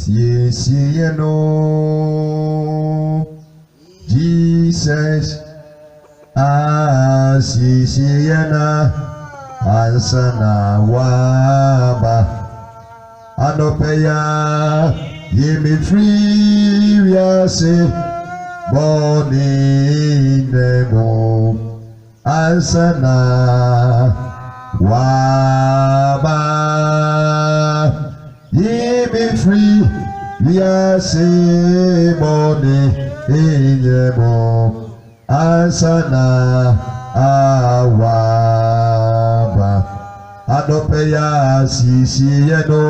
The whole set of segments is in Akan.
Sie no Jesus sie na ansana waba anopeya yemi free we say born in nemo ansana waba yemi free we say born in nemo ansana awaba adopeya sisiyeno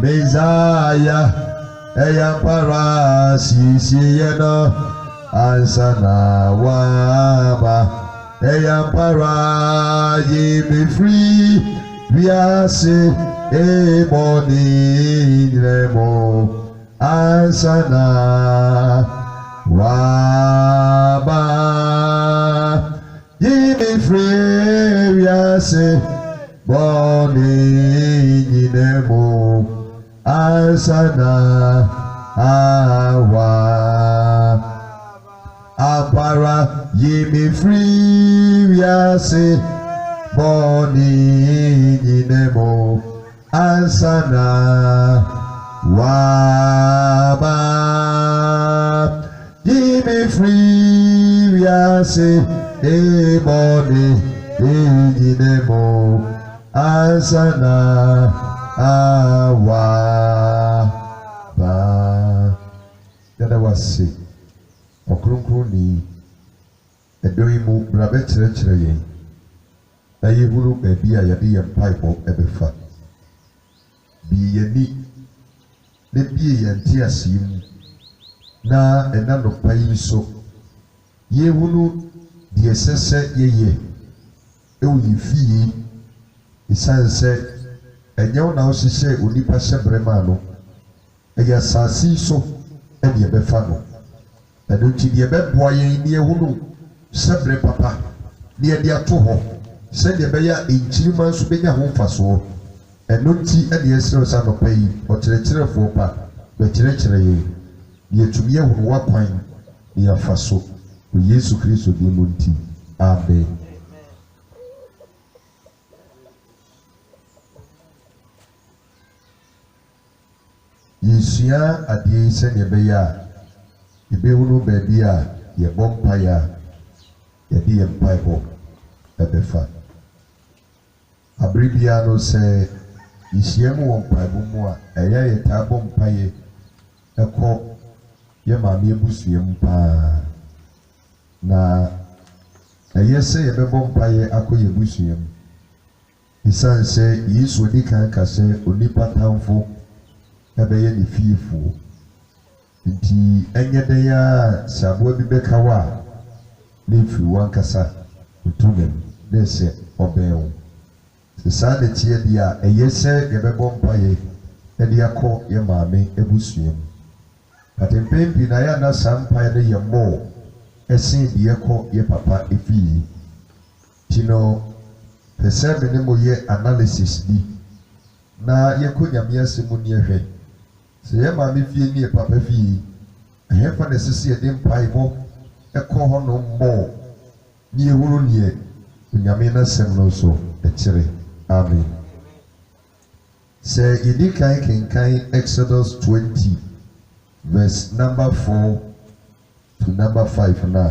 Messiah eyampara sisiyeno ansana waba eyampara yemi free viase eboni nemo ansana waba yimi free viase boni nemo ansana awa apara yimi free viase boni nemo ansana waba yimi free viase eboni nemo ansana awaba yada wase okronkron edoimu brabe kyerɛkyerɛ yɛn ayi huru baabi a yɛde yɛn mpaebɔ ɛbɛfa bi yɛni na bie yɛn te aseɛ mu na ɛna nɔpa yi so yɛhunu deɛ ɛsɛ sɛ yɛyɛ ɛwɔ yɛ fie ɛsiane sɛ ɛnyɛ wo na wohyehyɛ onipa hyɛ brɛma no ɛyɛ asase yi so ɛne yɛbɛfa no ɛno nti deɛ ɛbɛboa yɛn ne yɛhunu sɛ brɛ papa ne yɛde ato hɔ sɛdeɛ ɛbɛyɛ a nkyirima nso bɛnya ho mfasoɔ ɛno nti ɛne yɛsrɛ sɛ anɔpa yi ɔkyerɛkyerɛfoɔ pa bɛkyerɛkyerɛ yɛn ne yɛtumi yɛhunu w'akwan ne yɛafa so wɔ Yesu Kristo din mu nti amen. Yesua adeɛ sɛdeɛ ɛbɛyɛ a yɛbɛhunu baabi a yɛbɔ mpaeɛ a yɛde yɛn mpaebɔ ɛbɛfa abere biara no sɛ yɛhyia mu wɔ mpaebɔ mu a ɛyɛ yɛtaa bɔ mpaeɛ ɛkɔ yɛ maame abusua mu paa na ɛyɛ sɛ yɛbɛbɔ mpaeɛ akɔ yɛ abusua mu ɛsiane sɛ Yesu odi kan ka sɛ onipa tamfo ɛbɛyɛ ne fiefoɔ nti ɛnyɛ dɛn a sɛ aboa bi bɛka wo a na mfiri wankasa otumam na ɛsɛ ɔbɛn wo sɛ saa na ɛteɛ deɛ a ɛyɛ sɛ yɛbɛbɔ mpaeɛ ɛde akɔ yɛ maame abusua mu atempɛn pii na yɛ ana saa mpaeɛ no yɛ mmɔɔ ɛsen deɛ ɛkɔ yɛ papa efie nti no pɛ sɛ me ne mo yɛ analysis bi na yɛkɔ nyame asɛm mu ne yɛhwɛ sɛ yɛ maame fie ne yɛ papa fie ɛhɛfa na ɛsɛ sɛ yɛde mpaebɔ ɛkɔ hɔ no mmɔɔ ne yɛhoro neɛ onyame n'asɛm no so ɛkyerɛ amen. Sɛ yɛdi kan kenkan Exodus 20 verse number 4 to number 5 na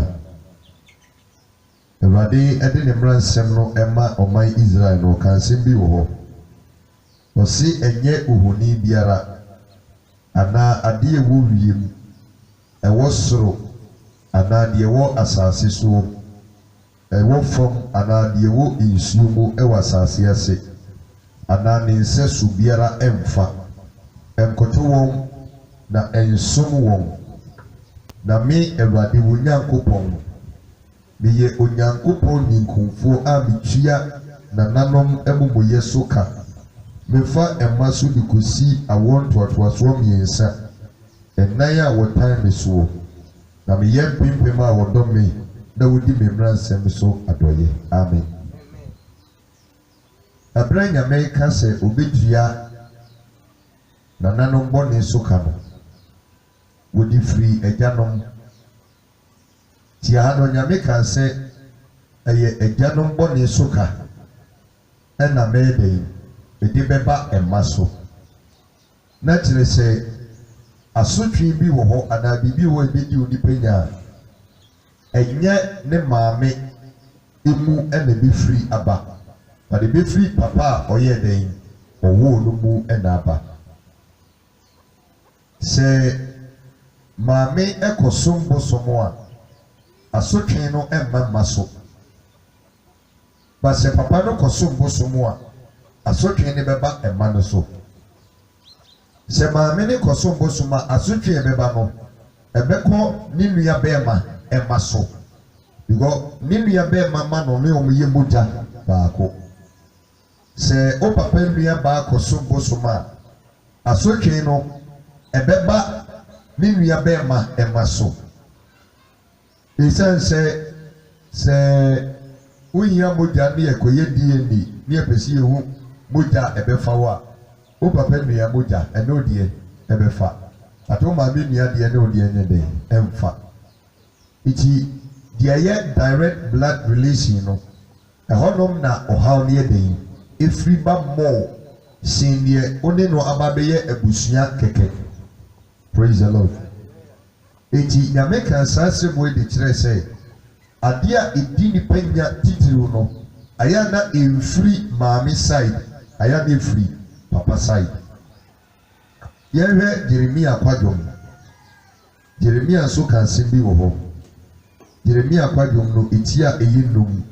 Awurade ɛde ne mmaransɛm no ɛma ɔman Israel no ɔka nsɛm bi wɔ hɔ ɔse ɛnyɛ ohoni biara anaa adeɛ ɛwɔ wiem ɛwɔ soro anaa deɛ ɛwɔ asase so ɛwɔ fam anaa deɛ ɛwɔ nsuo mu ɛwɔ asase ase anaa ne nsa so biara ɛmfa ɛnkoto wɔn na ɛnsom wɔn na me Awurade wo Nyankopɔn meyɛ Onyankopɔn ninkunfoɔ a metua nananom amumuyɛ so ka mefa ɛma so de kosi awɔ ntoatoasoɔ mmiɛnsa ɛnan a wɔtan me soɔ na meyɛ mpempem a wɔdɔ me na wodi me mmaransɛm so adɔyɛ amen. Abra nyame ka sɛ obetua na nanom bɔne so ka no wodi firi agyanom ti ha no nyame ka sɛ ɛyɛ agyanom bɔne so ka ɛna mɛɛdɛn ɛde bɛba ɛma so na kyerɛ sɛ asotwe bi wɔ hɔ anaa biribi wɔ ebedi onipa nya ɛnyɛ ne maame emu ɛna bɛfiri aba na de bɛfiri papa a ɔyɛ dɛn ɔwɔ no mu ɛna aba sɛ maame ɛkɔsom bosom a asotwe no ɛmma mma so ba sɛ papa no kɔsom bosom a asotwe ne bɛba ɛma no so sɛ maame ne kɔsom bosom a asotwe bɛba no ɛbɛkɔ ne nua bɛɛma ɛma so because ne nua bɛɛma ma no ne ɔmo yɛ mogya baako sɛ o papa nua baa kɔsom bosom a asotwe no ɛbɛba ne nua bɛɛma ɛma so esan sɛ wohia mogya ne ɛkɔyɛ DNA ne ɛpɛsi ehu mogya ɛbɛfa wo a o papa nua mogya ɛne odiɛ ɛbɛfa ato maame nua deɛ ne odiɛ nyɛ dɛ ɛmfa iti deɛ yɛ direct blood relation no ɛhɔnom na ɔhaw ne yɛ dɛ efiri ba mɔɔ sen deɛ ɔne no aba bɛyɛ abusua kɛkɛ praise the Lord eti nyame ka saa asɛm wɔ de kyerɛ sɛ adeɛ a edi nipa nya titiriw no aya na efiri maame side aya na efiri papa side yɛhwɛ Jeremia kwadwom Jeremia nso ka nsɛm bi wɔ hɔ Jeremia kwadwom no eti a ɛyɛ num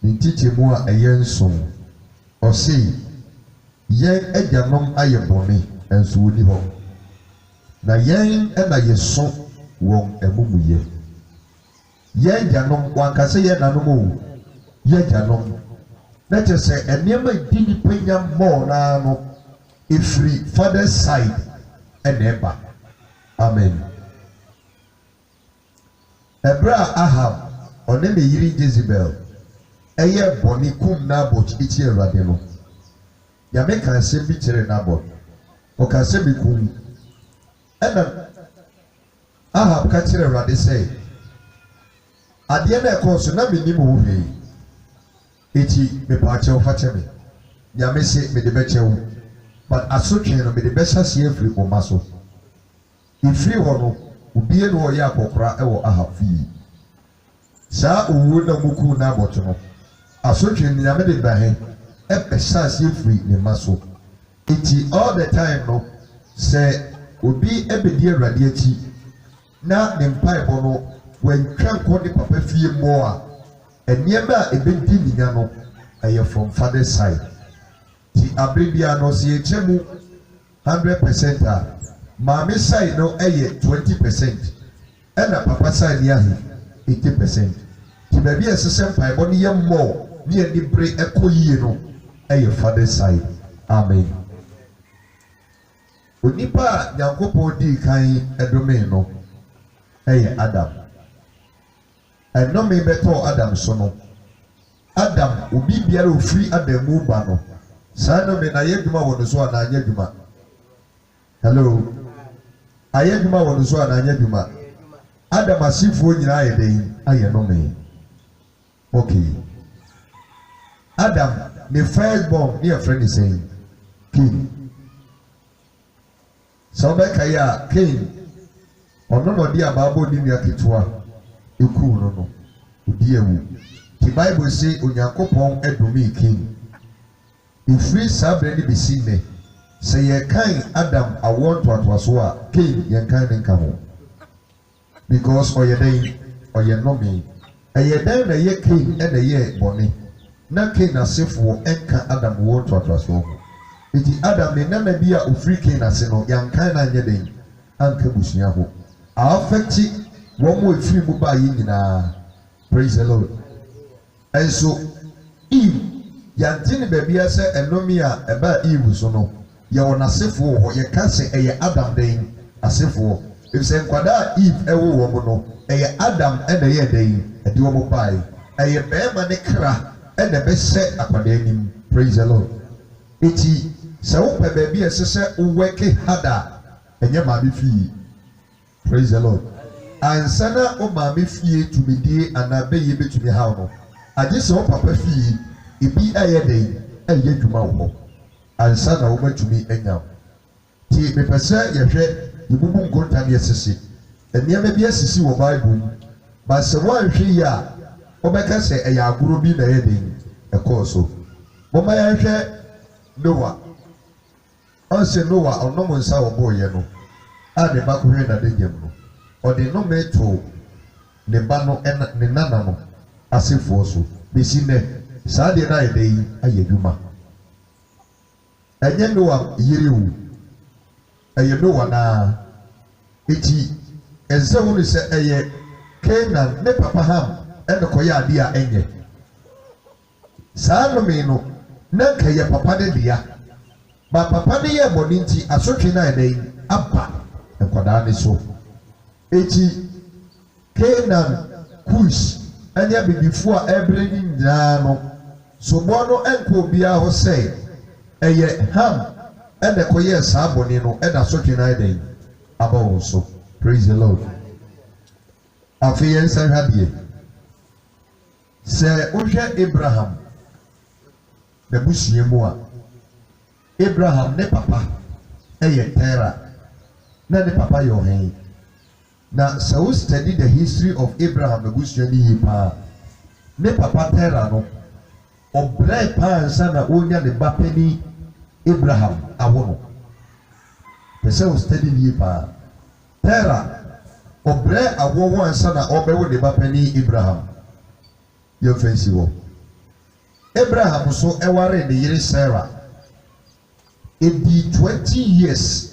ne ntikyɛmu a ɛyɛ nson ɔse yɛn agyanom ayɛ bɔne nso woni hɔ na yɛn ɛna yɛso wɔn amumuyɛ yɛn agyanom wankasa yɛn nanom o yɛn agyanom na kyerɛ sɛ nneɛma di nipa nya mmɔɔ naa no efiri father side ɛna ɛba amen ɛbrɛ a Ahab ɔne ne yiri Jezebel ɛyɛ bɔne kum Nabot ekyi Awurade no nyame ka asɛm bi kyerɛ Nabot ɔka asɛm bi kum ɛna Ahab ka kyerɛ Awurade sɛ adeɛ na ɛkɔɔ so na menim wo hwee eti mepaakyɛw fa kyɛ me nyame se mede bɛkyɛw but asotwe no mede bɛhyɛ aseɛ afiri ɔma so efiri hɔ no obie no ɔyɛ akɔkora ɛwɔ Ahab fie saa owuo na muku na abɔto no asotwe no nyame de bahe ɛbɛhyɛ aseɛ afiri ne ma so eti all the time no sɛ obi ɛbɛdi Awurade akyi na ne mpaebɔ no wɔntwa nkɔ ne papa fie mmɔ a nneɛma a ɛbɛdi ne nya no ɛyɛ from father side ti abere bia no sɛ yɛkyɛ mu 100% a maame side no ɛyɛ 20% ɛna papa side yɛ ahe 80% ti baabi a ɛsesɛ mpaebɔ no yɛ mmɔ ne yɛ nibere ɛkɔ yie no ɛyɛ father side amen onipa a Nyankopɔn dii kan ɛdome no ɛyɛ Adam ɛnome bɛtɔɔ Adam so no Adam obi biara ofiri Adam mu ba no saa nome na ayɛ adwuma wɔ no so a na anyɛ adwuma hello ayɛ adwuma wɔ no so a na anyɛ adwuma Adam asifoɔ nyinaa ayɛ den ayɛ nome okay Adam ne first born ne yɛfrɛ ne sɛn Cain sɛ ɔbɛka yi a Cain ɔno na ɔde abaabɔ ne nua ketewa ekuu no no odi ewu ti Bible say Onyankopɔn ɛdome Cain efiri saa bere ne besi nnɛ sɛ yɛkan Adam awɔ ntoatoaso a Cain yɛnkan ne nka ho because ɔyɛ dɛn ɔyɛ nnome ɛyɛ dɛn na ɛyɛ Cain ɛna ɛyɛ bɔne na Cain asefoɔ ɛnka Adam wɔ ntoatoaso ho eti Adam ne nana bi a ofiri Cain ase no yɛnkan na anyɛ dɛn anka busua ho affecti wɔn mo efiri mu ba yi nyinaa praise the Lord ɛnso Eve yɛnte ne baabi sɛ ɛnome a ɛbaa Eve so no yɛwɔ n'asefoɔ hɔ yɛka sɛ ɛyɛ Adam den asefoɔ efisɛ nkwadaa a Eve ɛwɔ wɔn no ɛyɛ Adam ɛna ɛyɛ den ɛde wɔn baeɛ ɛyɛ bɛrima ne kra ɛna ɛbɛhyɛ akwadaa anim praise the Lord eti sɛ wopɛ baabi a ɛsɛ sɛ wowɛke hada ɛnyɛ maame fie. Praise the Lord. Ansa na wo maame fie tumidie anaa bɛyie bɛtumi haw no agye sɛ wo papa fie ebi ɛyɛ den ɛyɛ adwuma wɔ hɔ ansa na womatumi anyam. Ti mepɛ sɛ yɛhwɛ yɛbubu nkonta ne yɛsese nneɛma bi asisi wɔ Bible mu ba sɛ woanhwɛ yi a wobɛka sɛ ɛyɛ agorɔ bi na ɛyɛ den ɛkɔɔ so. Momma yɛhwɛ Noah. Ɔsɛ Noah ɔnom nsa wɔbɔɔyɛ no a ne ba kɔhwɛ n'adegyam no ɔde nnome to ne ba no ɛna ne nana no asefoɔ so besi nnɛ saa deɛ no ayɛ dɛ yi ayɛ adwuma. Ɛnyɛ Noah yere wu ɛyɛ Noah naa eti ɛnsɛ wo ne sɛ ɛyɛ Canaan ne papa Ham ɛna kɔyɛ adeɛ a ɛnyɛ saa nnome no na nka yɛ papa ne dea ba papa ne yɛ bɔne nti asotwe no ayɛ dɛ yi aba nkwadaa ne so. Eti Canaan Kush ɛne abibifoɔ a ɛbrɛ ne nyinaa no soboɔ no ɛnkɔ obiara hɔ sɛ ɛyɛ Ham ɛna kɔyɛ saa bɔne no ɛna asotwe no ayɛ dɛ yi aba wɔn so. Praise the Lord. Afei yɛn nsa hwɛ adeɛ sɛ wohwɛ Abraham n'abusua mu a Abraham ne papa ɛyɛ Terah na ne papa yɛ ɔhɛn. Na sɛ wo study the history of Abraham n'abusua ne yie paa ne papa Terah no ɔbrɛ paa nsa na ɔnya ne ba panyin Abraham awo no. Pɛ sɛ wo study ne yie paa. Terah ɔbrɛ awo wɔn nsa na ɔbɛwo ne ba panyin Abraham. Yɛmfa nsi hɔ. Abraham so ɛware ne yere Sarah. Edi 20 years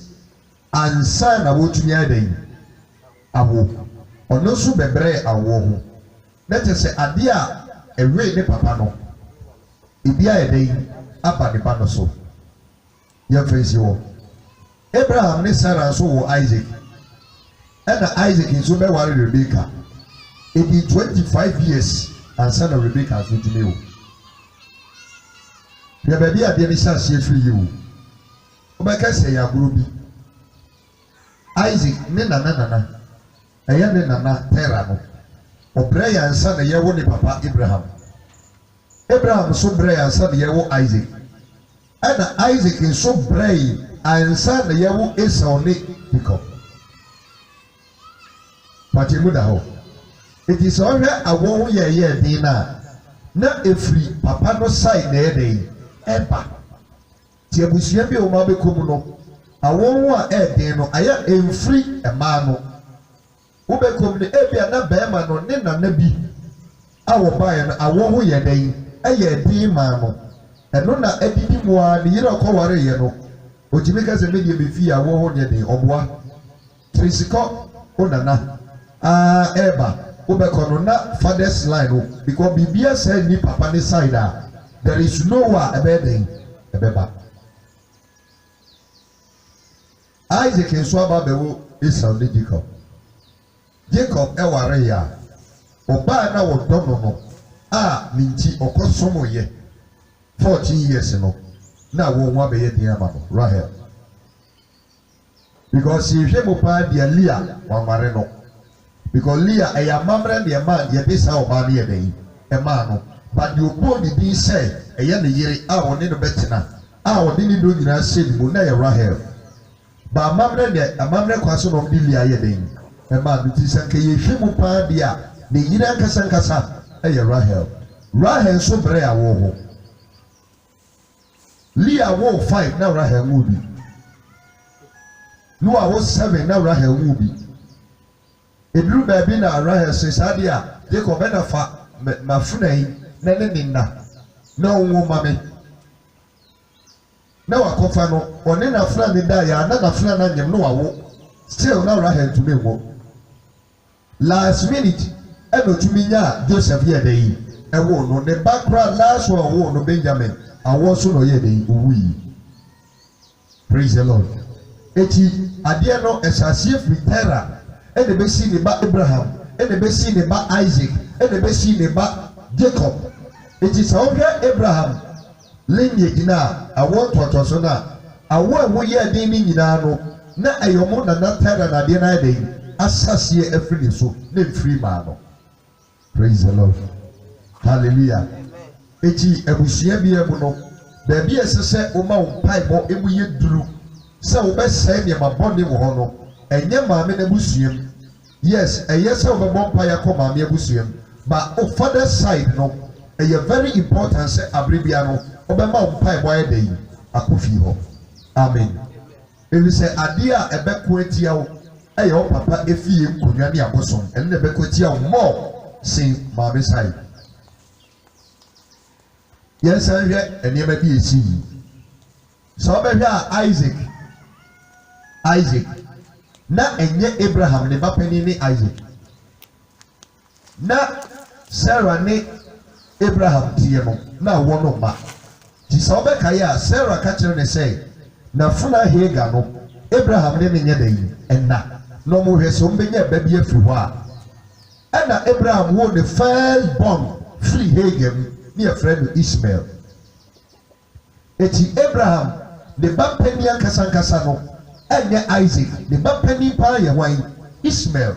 ansa na wotumi adan awo. Ɔno nso bɛbrɛ awo ho. Na kyerɛ sɛ adeɛ a ɛwe ne papa no ebi ayɛ dan aba ne ba no so. Yɛmfa nsi hɔ. Abraham ne Sarah nso wɔ Isaac. Ɛna Isaac nso bɛware Rebecca. Edi 25 years ansa na Rebecca nso tumi wo. Hwɛ baabi a adeɛ ne hyɛ aseɛ firi yi wo. Wobɛka sɛ ɛyɛ agorɔ bi. Isaac ne nana ɛyɛ ne nana Terah no ɔbrɛ yɛ ansa na yɛwo ne papa Abraham. Abraham nso brɛ yɛ ansa na yɛwo Isaac. Ɛna Isaac nso brɛ yɛ ansa na yɛwo Esau ne Jacob. Pati mu da hɔ. Eti sɛ ɔhwɛ awɔ ho yɛyɛ den na efiri papa no side na ɛyɛ den ɛba. Ti abusua bi a wɔn abɛkɔ mu no awɔ ho a ɛden no ayɛ mfiri ɛmaa no. Wobɛkɔ mu no ebi a na bɛrima no ne nana bi a wɔbaeɛ no awɔ ho yɛ den ɛyɛ den maa no. Ɛno na ɛdidi mu a ne yere ɔkɔware yɛ no otumi kasa mi deɛ mefi awɔ ho yɛ den ɔboa. Tirisikɔ onana ɛɛba. Wobɛkɔ no na father's line no because biribiara sɛ ni papa ne side a there is no wa ɛbɛyɛ den ɛbɛba. Isaac nso aba bɛwo Esau ne Jacob. Jacob ɛware yɛ a ɔbaa na wɔdɔ no a ne nti ɔkɔ som yɛ 14 years no na wɔn ho abɛyɛ den ama no Rahel. Because yɛhwɛ mu paa deɛ Leah wɔnware no. Because Leah ɛyɛ amammerɛ deɛ ma yɛde saa ɔbaa no yɛ den ɛmaa no. But deɛ obuo ne din sɛ ɛyɛ ne yere a ɔne no bɛtena a ɔde ne do nyinaa hyɛ ne mu na yɛ Rahel. Ba amammerɛ deɛ amammerɛ kwa so na ɔde Leah yɛ den ɛmaa no ti sɛ nka yɛhwɛ mu paa deɛ a ne yere ankasa ɛyɛ Rahel. Rahel nso brɛ awo ho. Leah wo 5 na Rahel wo bi. Noah wo 7 na Rahel wo bi. Eduru baabi na Rahel sɛ saa deɛ a Jacob ɛna fa mafuna yi na ne nna na ɔnwo ma me. Na wakɔfa no ɔne n'afuna ne da ya na n'afuna na nyem no wawo. Still na Rahel tumi wo. Last minute ɛna otumi nya Joseph yɛ dɛ yi ɛwo no ne background last one ɔwo no Benjamin awɔ so na ɔyɛ dɛ yi owu yi. Praise the Lord. Eti adeɛ no ɛhyɛaseɛ firi Terah ɛna bɛsi ne ba Abraham ɛna bɛsi ne ba Isaac ɛna bɛsi ne ba Jacob. Eti sɛ ɔhwɛ Abraham lineage na awo ntotoso na awo wo ye den ni nyina no na ayomo na natara na de na de asase afiri so na free ma no. Praise the Lord. Hallelujah. Eti abusua bi ebu no ba bi esese o ma wo pai bo emu ye duru se wo be sai ne mabone wo ho no enye maame na busuam. Yes, yes, we want to come and be but on father side, no, a very important say abribiano, Obama pie boy day, Akufiho. Amen. If you say Adia, a bequetia, a your papa, if you could a bosom, and the bequetia more, sing Mammy side. Yes, I hear, and you may be a sea. So, Isaac. Na enye Abraham ne bapani ne Isaac. Na Sarah ne Abraham tie no na wono ma. Ti so be kaya Sarah ka kire ne say na funa Hagar no Abraham ne nya da yi enna no mo hwe so mbenya ba bi afiri ho a. Enna Abraham wo the first born free Hagar ne a friend Ishmael. Eti Abraham the bapani ankasa no enye Isaac the bapani pa ye wan Ishmael.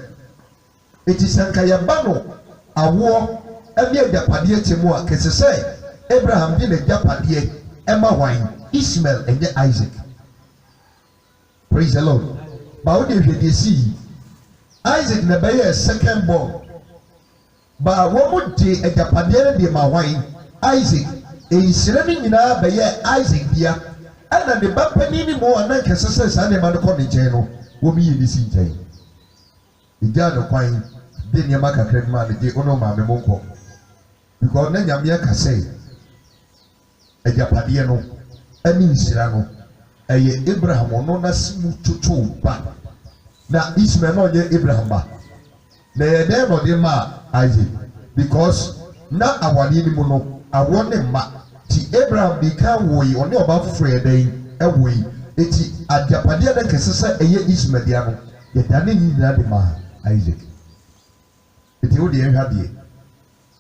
Eti sanka ya bano awo emi agapade temu a kese say Abraham di ne agapade ema wan Ishmael enye Isaac. Praise the Lord. Ba wo de hwede si Isaac na be ye second born ba wo mu de agapade de ma wan Isaac ensire ni nyina be ye Isaac bia ana ne bapani ni mo anan kese say sa ne ma no ko ne nchen no wo mi yi ni si nchen ija no kwan de ne ma kakra ma ne je ono ma me monko because na nyame ka say agapade no ani nsira no eye Abraham no na simu tutu ba na Ishmael no ye Abraham ba na ye dem no de ma Isaac because na awani ni mu no awone ma ti Abraham bi kan wo yi one oba foforo ye den ewo yi eti agapade na kese say eye Ishmael dia no ye dane ni na de ma Isaac. Eti wo de ehwa de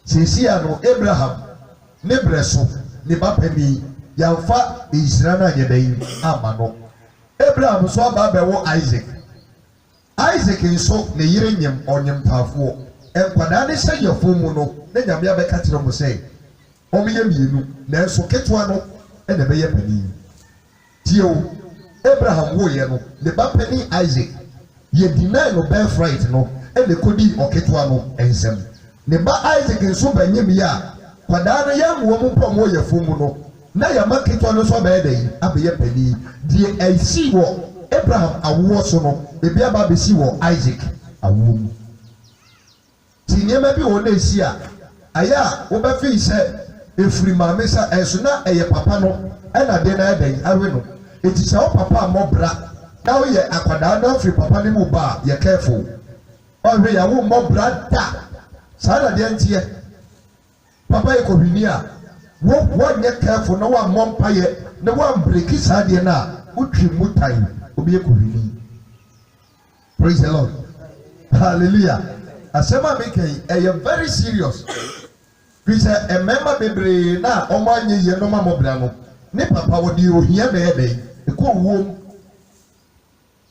sisi ano Abraham ne breso ne bapani yamfa Israel na yedan ama no Abraham so aba be wo Isaac nso ne yire nyem onyem tafo enkwada ne sey yefo mu no na nyame abeka kire mo sey omiye mienu na nso ketwa no e na be ye pani tio Abraham wo ye no ne bapani Isaac ye deny no birthright no e ne kodi oketwa no ensem ne ba Isaac nso banyem ya kwada no yam wo mu pom wo yefo mu no na ya maketwa no so ba eden abeye pani die asi wo Abraham awo so no ebi aba be si wo Isaac awo mu ti nyema bi wo na esi a aya wo ba fi se efri maame sa enso na eye papa no e na de na eden awe no eti sa wo papa mobra na wo ye akwada na fri papa ne mu ba ye careful o hwe ya wo mobra da sa na de ntie papa ye ko hwini a wo nye careful na wa mompa ye na wa breaki saade na utwi mutai obi ekohini. Praise the Lord. Hallelujah. Asema making a very serious. Because a member bebre na omo anye ye no mamobra no ne papa wo di ohia na ebe e ko wom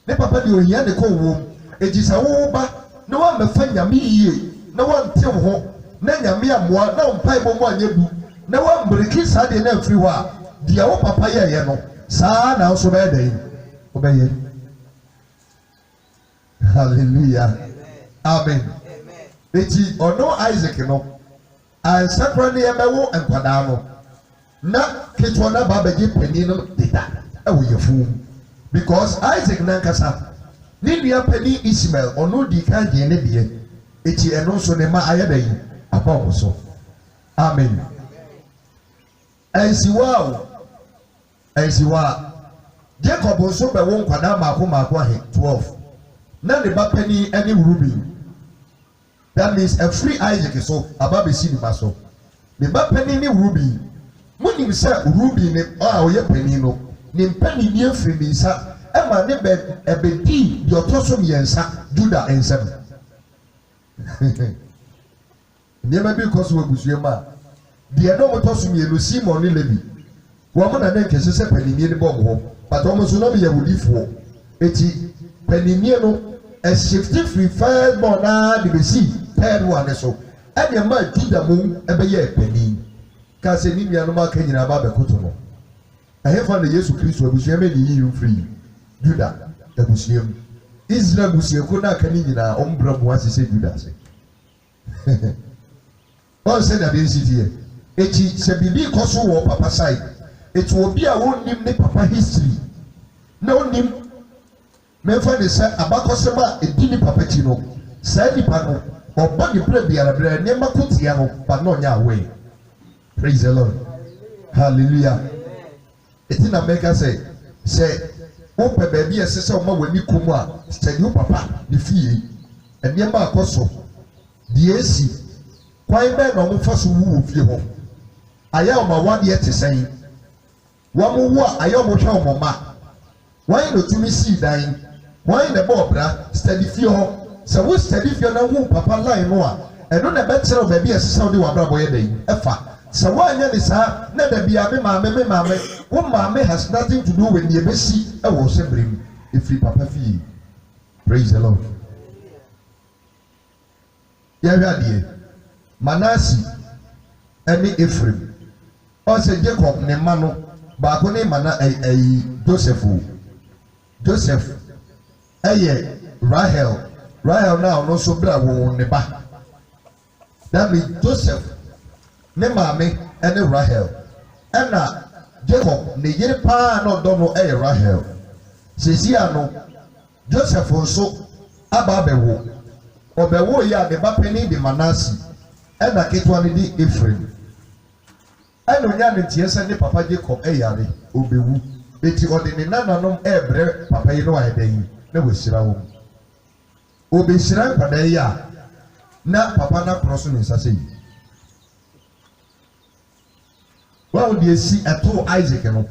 ne papa di ohia de ko wom ejisa wo ba na wa mefa nyame yie na wa nte ho na nyame amoa na mpai bo mo anye du na wa mbreki saade na afiri ho a dia wo papa ye no saa na so be dey obeye. Hallelujah. Amen. Eti ono Isaac no an sakrani emewo enkwada no na ketwa na baba je pani no deda ewo yefu because Isaac na nkasa ni nua pani Ishmael ono di kan je ne de eti eno so ne ma ayeda yi abawo so. Amen. Ensiwa Jacob so be won kwada maako ahe 12 na ne ba pani ene Reuben. That means a free Isaac so aba be si ni maso ne ba pani ni Reuben munim se Reuben ne o ye pani no ne pani ni afiri mi nsa e ma ne be ebedi de otoso miensa Judah ensem ne ma bi koso wabusuema de no motoso mienu Simon ne Levi wɔn na ne nkɛse sɛ panimie ne bɔ ho but wɔn nso na mo yɛ wudifoɔ eti panimie no ɛshifti firi first born naa de besi third one ne so ɛna ɛma juda mu ɛbɛyɛ panin kaase ne nuanom aka nyinaa ba abɛkoto no ɛhefa na yesu kristo abusua mɛ ne yiyi mfiri juda abusua mu israel abusuakuo na aka ne nyinaa wɔn brɛ mu ase sɛ juda ase wɔn sɛ na de nsi teɛ eti sɛ biribi kɔ so wɔ papa side eti obi a wɔnnim ne papa history na wɔnnim mɛfa ne sɛ abakɔsɛm a edi ne papa ti no saa nipa no ɔbɔ ne brɛ biara brɛ nneɛma ko tia no ba na ɔnyɛ away praise the lord hallelujah eti na mɛka sɛ wopɛ baabi a ɛsɛ sɛ ɔma w'ani kɔn mu a sɛdeɛ wo papa ne fie nneɛma akɔ so deɛ esi kwan bɛɛ na wɔn fa so wu wɔ fie hɔ ayɛ ɔma wadeɛ te sɛn wɔn wo a ayɛ ɔmo hwɛ ɔmo ma wɔn na otumi sii dan wɔn na ɛbɔ ɔbra sɛde fie hɔ sɛ wo sɛde fie na wo papa line no a ɛno na ɛbɛkyerɛw baabi a ɛsɛ sɛ ɔde w'abrabɔ yɛ dɛ ɛfa sɛ wɔanyɛ ne saa na dabi a me maame wo maame has nothing to do with nea ebesi ɛwɔ ɔsɛ bere mu efiri papa fie praise the lord yɛhwɛ adeɛ manasi ɛne efraim ɔsɛ jacob ne mma no baako ne joseph ɛyɛ rahel na ɔno nso bere a wɔn ne ba dabi joseph ne maame ɛne rahel ɛna jacob ne yere paa na ɔdɔ no ɛyɛ rahel sisi ano joseph nso aba abɛwo ɔbɛwo yi a ne ba panyin de manasi ɛna ketewa ne de efraim ɛna onya ne tie sɛ ne papa jacob ɛyare obewu eti ɔde ne nananom ɛɛbrɛ papa yi no ayɛ dɛ yi na wɔahyira wɔn obehyira nkwadaa yi a na papa na korɔ so ne nsa sɛ yi wɔn de esi ɛto isaac no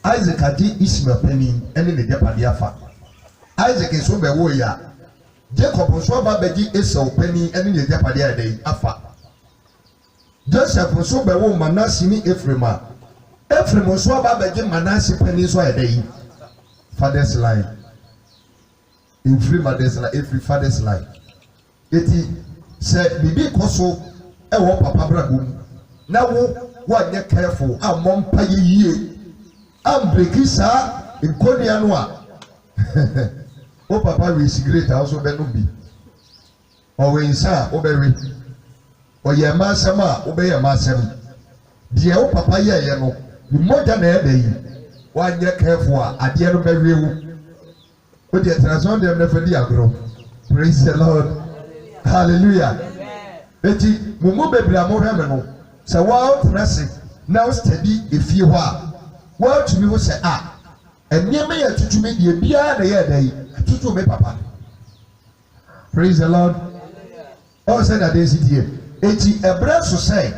isaac adi ismael panyin ɛne ne dɛpade afa isaac nso bɛwo yi a jacob nso aba bɛgye esau panyin ɛne ne dɛpade ayɛ dɛ yi afa joseph nso bɛwo manase ne efraim a efraim nso aba bɛgye manase panyin nso ayɛ dɛ yi father's line efiri mother's line efiri father's line eti sɛ bibi kɔ so ɛwɔ papa brabo mu na wɔanyɛ careful a mmɔ mpa yɛ yie ambreki saa nkonnua no a wo papa wɔ cigarette a wɔso bɛno bi ɔwɔ nsa a wobɛwe ɔyɛ mma asɛm a wobɛyɛ mma asɛm deɛ wo papa yɛɛyɛ no ne mmɔgya na ɛda yi wɔanyɛ careful a adeɛ no bɛwe wo deɛ transform dem nefa di agorɔ praise the lord hallelujah eti mumu bebree a mohwɛ me no sɛ wɔatena se na wostadi efie hɔ a wɔatumi ho sɛ a nneɛma yɛ tutumi deɛ biara na yɛ da yi tutu me papa praise the lord ɔwɔ sɛ na de si die eti ɛbrɛ so sɛ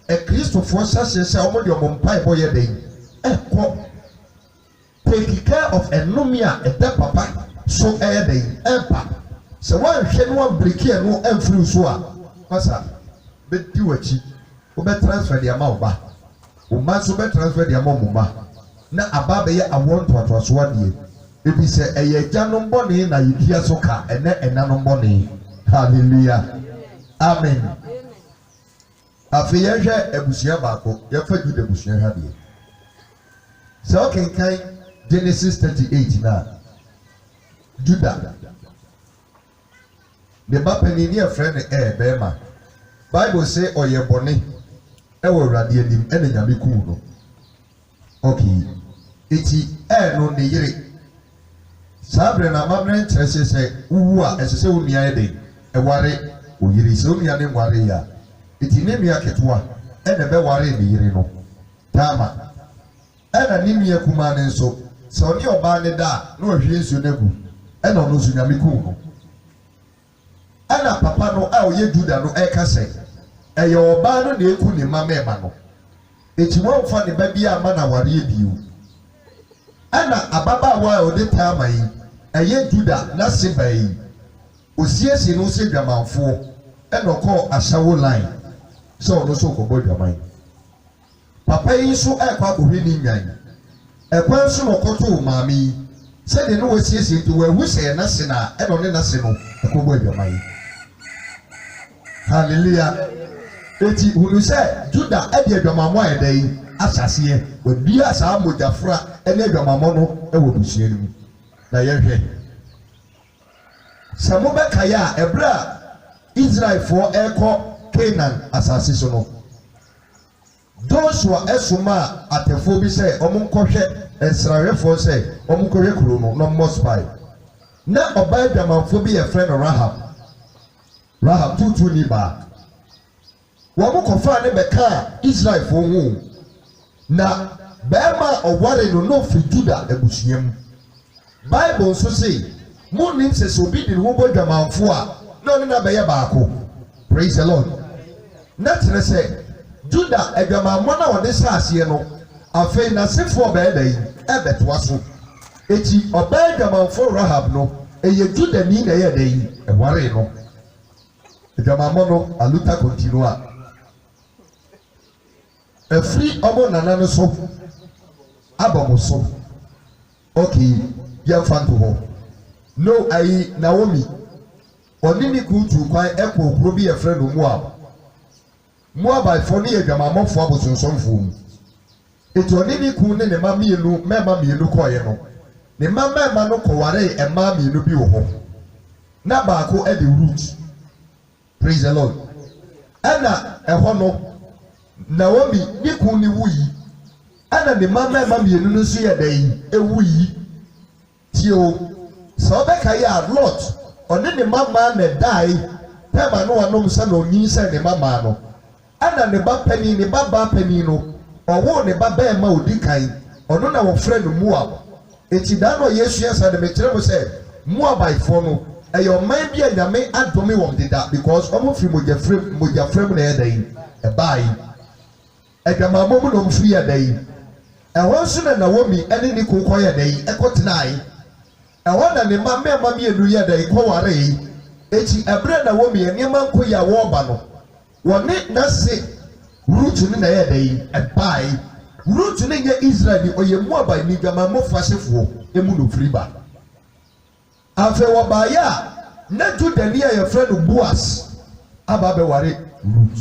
ɛkristofoɔ sɛsɛ sɛ wɔn de wɔn mpaebɔ yɛ da yi ɛkɔ take care of enumi a ɛda papa so ɛyɛ da yi ɛmpa sɛ wɔnhwɛ no wɔnbreki ɛno ɛmfiri so a masa bɛdi w'akyi wobɛ transfer de ama wo ba wo ma nso bɛ transfer de ama wo ma na aba bɛyɛ awɔ ntoatoaso adeɛ ebi sɛ ɛyɛ agyanom bɔne na yɛdua so ka ɛnɛ ɛnanom bɔne hallelujah amen afei yɛhwɛ abusua baako yɛfa juda abusua ha deɛ sɛ ɔkenkan Genesis 38 na juda ne ba panyin ne ɛfrɛ ne bɛrima bible sɛ ɔyɛ bɔne ɛwɔ awurade anim ɛna nyame kum no okay eti no ne yere saa bere na amammerɛ nkyerɛ sɛ wuwu a ɛsɛ sɛ wo nua yɛ den ɛware wo yere sɛ wo nua ne nware yi a eti ne nua ketewa ɛna ɛbɛware ne yere no taama ɛna ne nua kumaa ne nso sɛ ɔne ɔbaa ne da a na ɔhwie nsuo no agu ɛna ɔno nso nyame kum no ɛna papa no a ɔyɛ juda no ɛka sɛ ɛyɛ ɔbaa no na eku ne mma mɛɛma no eti wɔmfa ne ba bi ama na wareɛ bio ɛna ababaawa a ɔde taama yi ɛyɛ juda na seba yi osiesie no sɛ dwamanfoɔ ɛna ɔkɔɔ asawo line sɛ ɔno nso kɔbɔ dwaman papa yi so ekwa kohwe ni nwan ekwan so no koto maami se de no wasiesie nti wa hu se na se na e no ne na se no ekogbo adwaman hallelujah eti hunu se Juda e de adwamamo ayedai asase wa bia sa mojafra e ne adwamamo no e wo busua ni na yehwe Samo bekaya ebra Israel for eko Canaan asase so no those who are esuma atefo bi say omunkohwe esrawefo say omunkohwe kuro no must buy na obai damanfo bi ye friend Rahab tutu ni ba wo mukofa ne beka Israel fo hu na bema oware no fi Juda ebusuam Bible so say Munim says obi di wo bo dwamanfo a no na be ye baako. Praise the Lord. Natire say Juda edwamammo na wode saase no afei na sefo be da yi ebetoa so. Eti oba edwamanfo Rahab no eye Juda ni na ye da yi eware no. Edwamammo no aluta continua. Efri omo nana no so abomo so. Okay, ye fanto ho. No ayi Naomi onini kutu kwan ekwo kuro bi ye friend Moab by foni ye dwamamofo abosonsomfo mu eti onini ku ne ne mamienu mema mienu koye no ne mama no koware ema mienu bi wo ho na baako e de root. Praise the Lord. Ana eho no Naomi ni ku ni wuyi ana ne mama mienu no so ye dan ewuyi tio so be kai a lot oni ne mama na dai pema no wanom sa no nyin sa ne mama no ana ne ba pani ne baba pani no owo ne baba e ma odi kan ono na wo frɛ no Moab eti da no Yesu yesa de mekyere mo sɛ Moabite no eyo man bi anyame adome wom deda because omo firi moja frem na yedai e bai edwamammo mu no mfiri yedai ɛhɔ nso na Naomi ɛne ne kokɔ yedai ɛkɔtenai ɛhɔ na ne mama mienu yedai kɔware yi eti ɛbrɛ Naomi nneɛma nko ya wɔba no wɔne nase root ne na yedai ɛbai root ne nye Israel ni oye Moabite ni dwamammo fasefo emu no firi ba afe wabaya na Juda ni ya friend Boaz aba be ware root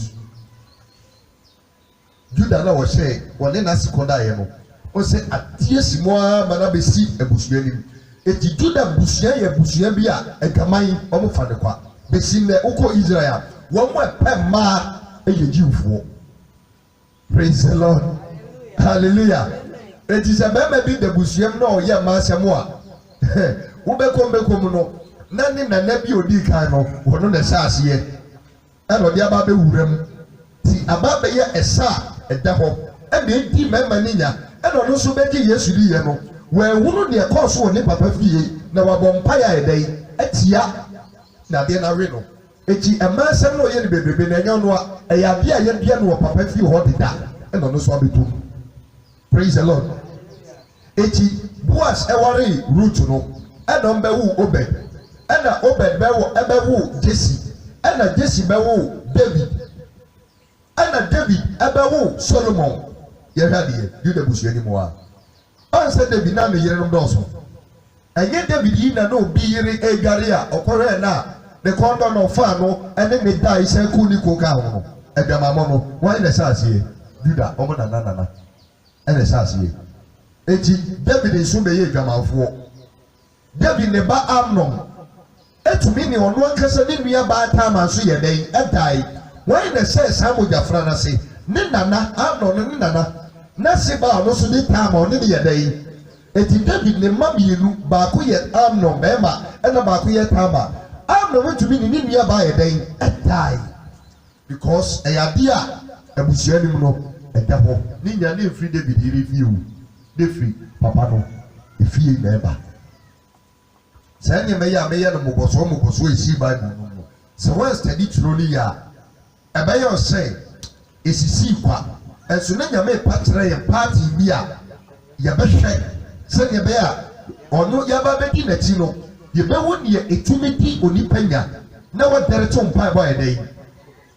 Juda na wo she wone na sekonda ye no o se atie simoa mana be si ebusua nim eti Juda busua ye busua bi a egaman omo fa de kwa be si ne uko Israel wo mo epema eye jiwfo. Praise the Lord. Hallelujah. Eti se bema bi de busua na o ye ma asemo a ubekom no na ni na bi odi kan no wono na saase ye e no dia ba be wuram ti aba be ye esa eda ho e na edi mema ni nya e no no so be gi Yesu di ye no we hunu ne course wo ne papa fie na wabompa ya edai atia na de na we no eti emasem no ye ne bebrebe na nya no a e ya bia ye bia no papa fie ho deda e no no so abetum. Praise the Lord. Eti Boaz ewari root no Edom bewu Obed, ena Obed bewu Jesse, ena Jesse bewu David, ena David bewu Solomon. Yehadi you the bush anymore. Answer David na me yere no doso. Enye David yi na no bi yere egaria okore na the condo no fa no ene me dai se ku ni ko ka ho no. Edwamammo no wan na saase Juda omo na ene saase. Eti David nso be ye edwamafo. David ne ba Amnon etumi ne ono ankasa ne nua ba Tamar so ye den edai wan na se Samuel jafra na se ne nana Amnon ne nana na se ba no so de Tamar ne ye den eti David ne ma mienu ba ko ye Amnon be ma na ba ko ye Tamar Amnon etumi ne nua ba ye den edai because eyadia abusua nim no eda ho ne nya ne free David review de free papa no efie na eba sanye meya no muboso esi Bible no se won study truly ya ebeyo say esisi kwa enso na nyame patre ye party bi a ye behwe se ne be a ono ya ba bedi nati no ye be won ye etumiti onipanya na wo dere to mpa boy dey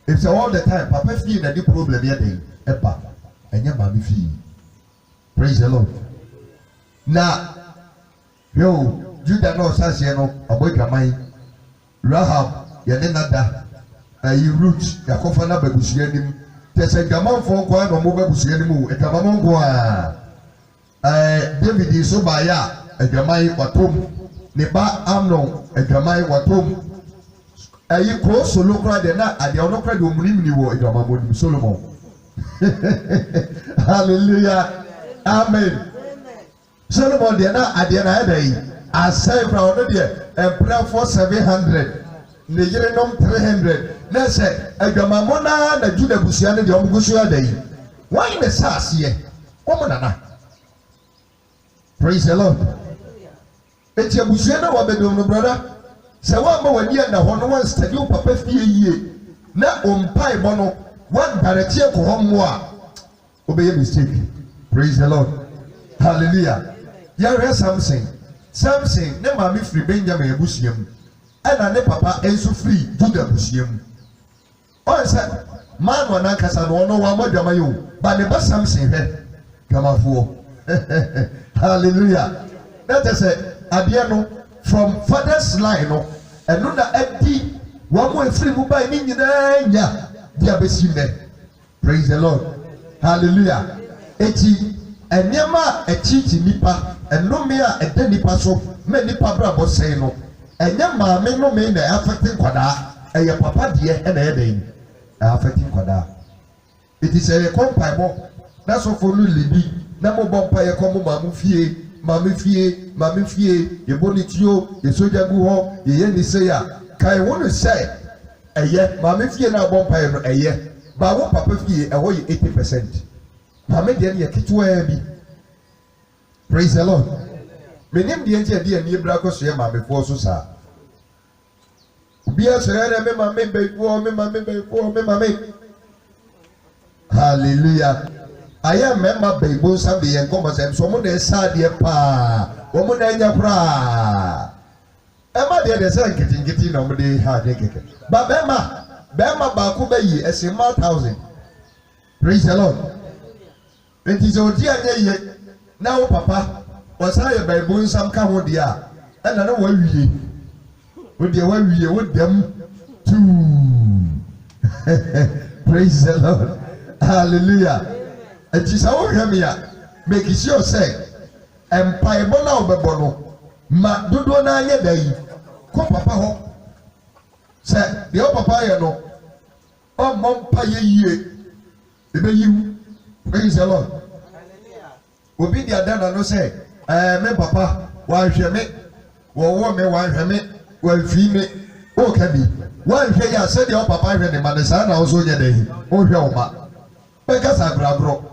it's all the time papa feel na the problem ye dey eba ɛnyɛ maame fie. Praise the Lord. Na yo Judah no ɔsaseɛ no ɔbɔ dwaman. Rahab yɛne nada ayi Ruth yakɔfa na babusua nim. Tɛsɛ dwamanfoɔ nko a na ɔmo babusua nim o dwaman nko a David so baayɛ a dwaman watom. Ne ba Amnon dwaman watom. Ayi kuro solo kora de na adeɛ ɔno kora de omunimuni wɔ dwaman mo nim Solomon. Hallelujah. Amen. Solomon deɛ na adeɛ na ɛda yi asɛe kora ɔno deɛ mpirafoɔ 700 ne yerenom 300 na sɛ adwamammo na Juda busua no deɛ ɔmo gu so ada yi wɔn ne sa aseɛ wɔn nana. Praise the Lord. Eti abusua na wɔbɛdɔm no brother sɛ wɔn ama wɔn ani ɛna hɔ no wɔn nsitadi wɔn papa fie yie na ɔmpae bɔ no wɔn daretie kɔ hɔ mo a ɔbɛyɛ mistake. Praise the Lord. Hallelujah. Yɛrɛ Samson ne maame firi Benjamin abusua mu ɛna ne papa nso firi Juda abusua mu. Ɔn sɛ maa no anankasa no ɔno wɔn amɔ dwama yi o ba ne ba Samson hwɛ dwamafoɔ. Hallelujah. Na tɛ sɛ adeɛ no from father's line no ɛno na ɛdi wɔn mo efiri mu ba yi ne nyinaa nya di abesi nnɛ. Praise the Lord. Hallelujah. Eti nneɛma a ɛkyinkyin nipa nnome a ɛda nipa so mɛ nipa brabɔ sɛn no ɛnyɛ maame nnome na ɛafɛte nkwadaa ɛyɛ papa deɛ ɛna ɛda yi ɛafɛte nkwadaa. Eti sɛ yɛ kɔ mpaebɔ na sɔfo no ledi na mo bɔ mpa yɛ kɔ mo maame fie yɛbɔ ne tuo yɛsogya gu hɔ yɛyɛ ne se a kae wo no sɛ ɛyɛ maame fie na abɔ mpa yɛ no ɛyɛ baawo papa fie ɛhɔ yɛ 80%. Maame deɛ no yɛ ketewaa bi. Praise the Lord. Menim deɛ nti ɛde ani ebra kɔ so yɛ maamefoɔ so saa. Obiara sɔrɔ ɛdɛ me maame. Hallelujah. Ayɛ mmarima bɛyibo nsam de yɛn nkɔmɔ sɛ nso ɔmo na ɛsa adeɛ paa ɔmo na ɛnya koraa. Ɛma deɛ deɛ sɛ nketenkete na ɔmo de ha adeɛ kɛkɛ. Ba bɛrima baako bɛyi ɛsɛ ma 1000. Praise the Lord. Nti sɛ odi anya yie na wo papa wɔsan yɛ bɛyibo nsam ka ho deɛ a ɛna na wawie wo deɛ wawie wo dɛm tuu. Praise the Lord. Hallelujah. Eti sɛ wohwɛ me a make sure sɛ mpaebɔ na wobɛbɔ no ma dodoɔ na anyɛ da yi kɔ papa hɔ sɛ deɛ wo papa yɛ no ɔmmɔ mpa yɛ yie ɛbɛyiw. Praise the Lord. Obi di adana no sɛ me papa wanhwɛ me wɔwɔ me wanhwɛ me wanfi me woka bi wanhwɛ yɛ a sɛdeɛ wo papa hwɛ ne ma ne saa na wo so nyɛ da yi wohwɛ wo ma bɛkasa agoraborɔ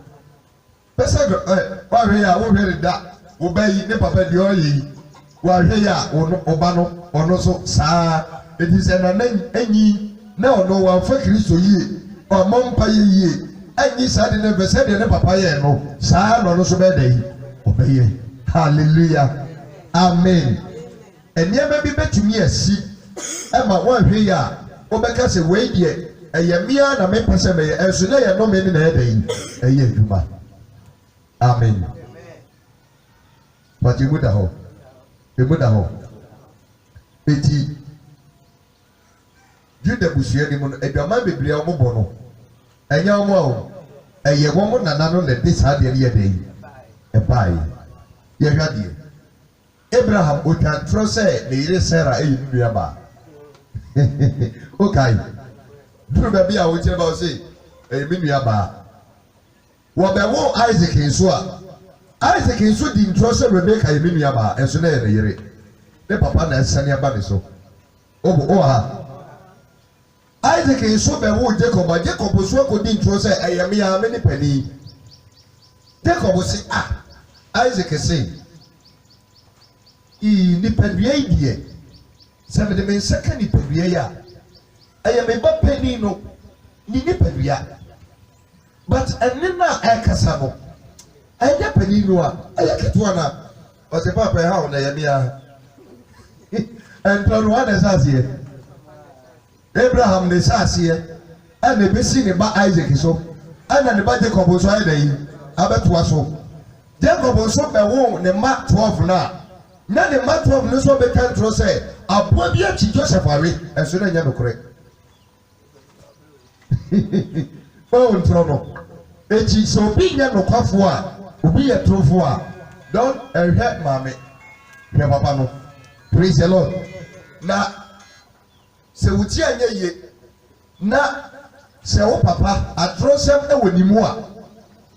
pɛsɛ wahwɛ yɛ a wohwɛ ne da wo ba yi ne papa deɛ ɔyɛ yi wahwɛ yɛ a wo ba no ɔno so saa eti sɛ na anyi na ɔno wamfa Kristo yie ɔmmɔ mpa yɛ yie anyi saa de ne bɛ sɛdeɛ ne papa yɛ no saa na ɔno so bɛda yi ɔbɛyɛ. Hallelujah. Amen. Nneɛma bi bɛtumi asi ɛma wahwɛ yɛ a wobɛka sɛ wei deɛ ɛyɛ mmea na mepɛ sɛ mɛyɛ ɛnso na yɛ nnome ne na ɛda yi ɛyɛ adwuma. Amen. But emu da hɔ eti Juda busua ni mu no aduama bebree a wɔn bɔ no ɛnyɛ wɔn a ɛyɛ wɔn nana no na ɛde saa deɛ no yɛ da yi ɛbaa yi yɛhwɛ adeɛ Abraham otwa ntorɔ sɛ ne yere Sarah ɛyɛ ne nua baa okae duru baabi a wokyerɛ ba wo se ɛyɛ me nua baa wɔbɛwo Isaac nso a Isaac nso di ntorɔ sɛ Rebeka yɛ me nua baa ɛnso na yɛ ne yere ne papa na ɛsane aba ne so ɔwɔ ha Isaac nso bɛwo Jacob a Jacob so akɔdi ntorɔ sɛ ɛyɛ me a me ne panin Jacob se Isaac se nipadua yi deɛ sɛ mede me nsa ka nipadua yi a ɛyɛ me ba panin no ne nipadua but ɛne na ɛkasa no ɛnyɛ panin no a ɛyɛ ketewa na ɔsɛ papa ɛha wo na ɛyɛ mea ɛntɔ no wane sa aseɛ Abraham ne sa aseɛ ɛna ebesi ne ba Isaac so ana ne ba Jacob so ayi dai abetoa so Jacob so be wo ne ma 12 na ne ma 12 no so be kan tro say aboa bi achi Joseph awe enso na nya nokore oh ntrono echi so bi nya nokwafo a obi ye trofo a don't hurt mame hwe papa no praise the Lord na se wuti anya ye na se wo papa atrosem e wonimu a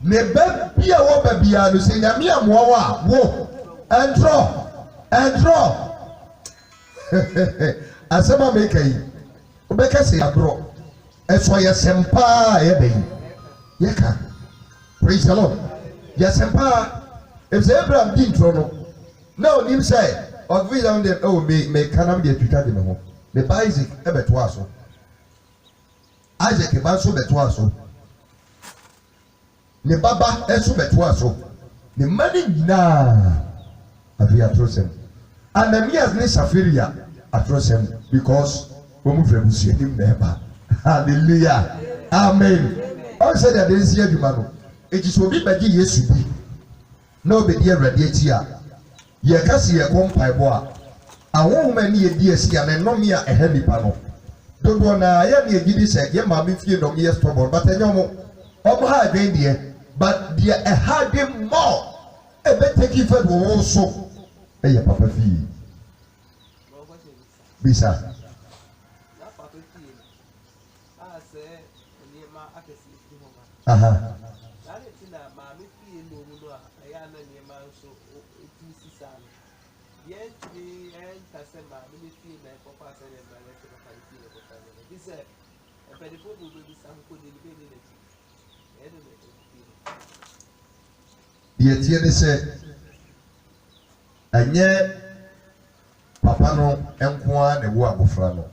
ne ba bia wo ba bia no se nyame amoa wa wo entro asema meka yi obeka se abro eso ye sempa ye dey ye ka praise the Lord ye sempa if say Abraham din tro no na onim say of we down there oh me kanam de twita de me ho the Isaac e beto aso Isaac ba so beto aso ne baba eso beto aso ne mani na avia trosem Ananias ne Safiria atrosem because omu frebusi nim na eba hallelujah amen all said that there is here jumano it is obi baji Yesu bi na obedi Awurade ati a ye kasi ye kompaibo a awon ma ni ye di esi a na nomi a ehe nipa no dodo na ya na egidi se ye ma me fie no me stubborn but enyomo omo ha adwen de but dia a hard more e be take it for wo so e ye papa fi bisa na papa fi a se ni ma akesi fi ho ba aha na le ti na ma me fi no mu no a ya na ni ma so eti sisa no ye ti en ta se ma me fi na papa se le ma le ti papa fi le papa le bi se e pe de fo do bi sa ko ni be ni le ti e de le ti ye tie ne se anye papa no enkoa ne wo abofra no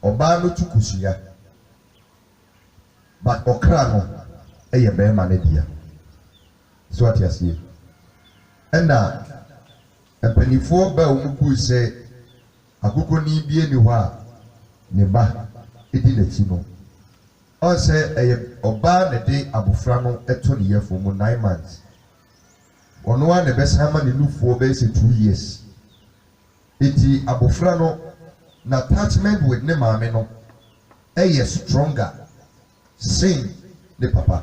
oba no tukusia but okra no eye be ma ne dia so atiasie ena epanifo ba omuku se akoko ni bie ni ho a ne ba edi na ti no o se eye oba ne de abofra no eto ne yefo mu 9 months ono a ne besama ne nufuo be se 2 years eti abofra no na attachment with ne maame no stronger sin ne papa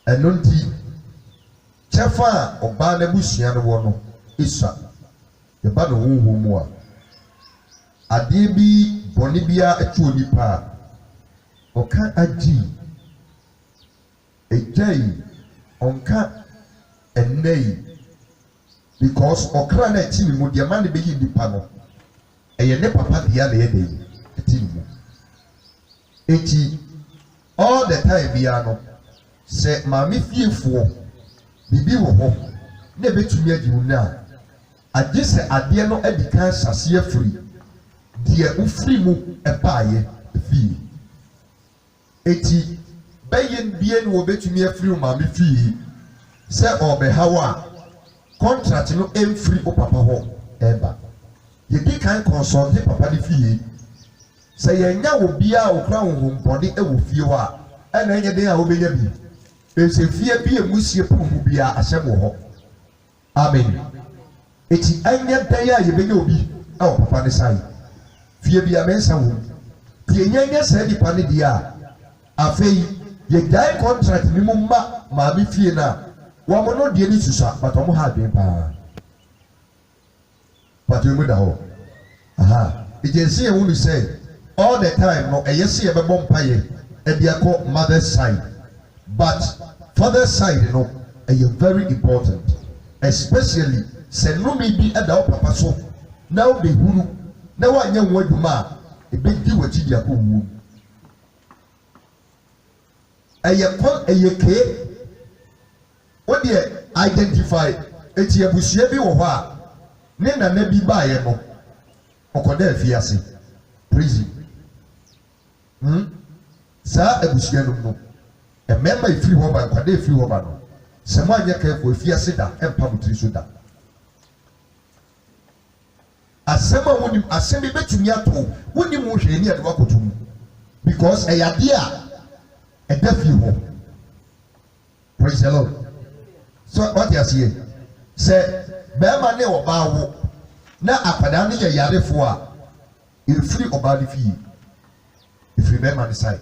enonti chefa oba na busua no wo no isa ye ba no huhu mu a ade bi boni bia etu onipa oka agi ejai onka enei because okra na eti mu de man be yi nipa no eye ne papa dia na ye dey eti mu eti all the time bia no se maami fiefo bibi wo ho na betumi agi wu na age se ade no adika sase afiri de ufiri mu ebaaye fi eti bayen bie no betumi afiri maami fi se obehawa contract no emfiri o papa ho eba ye di kan consult papa di fie se ye nya obi a okra honhompode e wo fie ho a na enye den a obenya bi e se fie bi emusie pomu bi a ahyem ho amen eti anya dan a ye benya obi a o papa ne sai fie bi a mensa wo tie nya se di pa ne di a afei ye dai contract ni mu ma bi fie na wa mo no die ni susa but omo ha den pa but you da ho aha agency e wonu say all the time no eyesi e be bom paye e dia ko mother side but father side no very important especially se no me bi e da o papa so na o be huru na wa nya wo aduma e be di wati dia ko wu ke what do you identify? Eti abusua bi wo ho a ne na bi baaye no okoda afiase prison sa abusua no e member ifiri ho ba okoda ifiri ho ba no se mo anya ka fo afiase da empa mutiri so da asema wonim asemi betumi ato wonim wo hwe ni ade wakotum because ɛyade a ɛda fi hɔ. Praise the Lord. So what you see say bɛrima ne ɔbaa wo na akwadaa no yɛ yarefo a efiri ɔbaa no fie efiri bɛrima no side.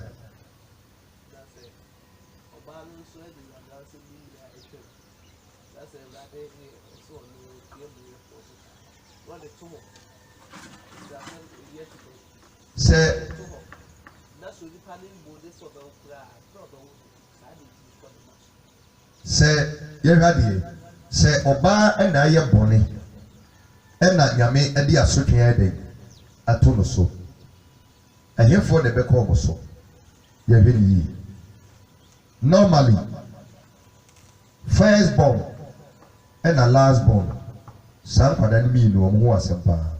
Sɛ yɛhwɛ adeɛ sɛ ɔbaa ɛna ayɛ bɔne ɛna nyame ɛde asotwe ɛdɛ ato no so ɛhɛfoɔ na ɛbɛkɔ ɔmo so yɛhwɛ ne yie. Normally first born ɛna last born saa nkwadaa no mmienu ɔmo ho asɛm paa.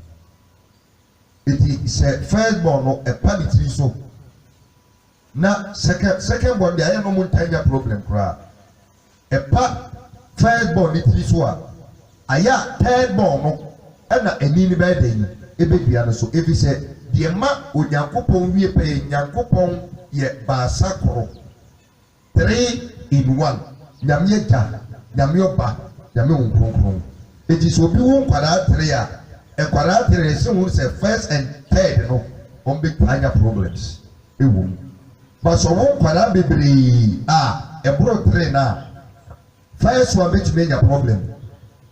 Eti sɛ first born no ɛpa ne tiri so na second born deɛ ayɛ no mo ntanya problem koraa ɛpa first born ne tiri so a ayɛ third born no ɛna ani ne bɛyɛ dɛ yi ebedua no so efi sɛ deɛ ma onyankopɔn wie pɛyɛ nyankopɔn yɛ baasa koro 3 in 1 nyame agya nyame ɔba nyame wɔn kronkron eti sɛ obi wo nkwadaa 3 a nkwadaa 3 ɛsɛ wɔn sɛ first and third no wɔn bɛ anya problems ɛwɔ mu but sɛ wɔn nkwadaa bebree a ɛboro 3 na first one betumi anya problem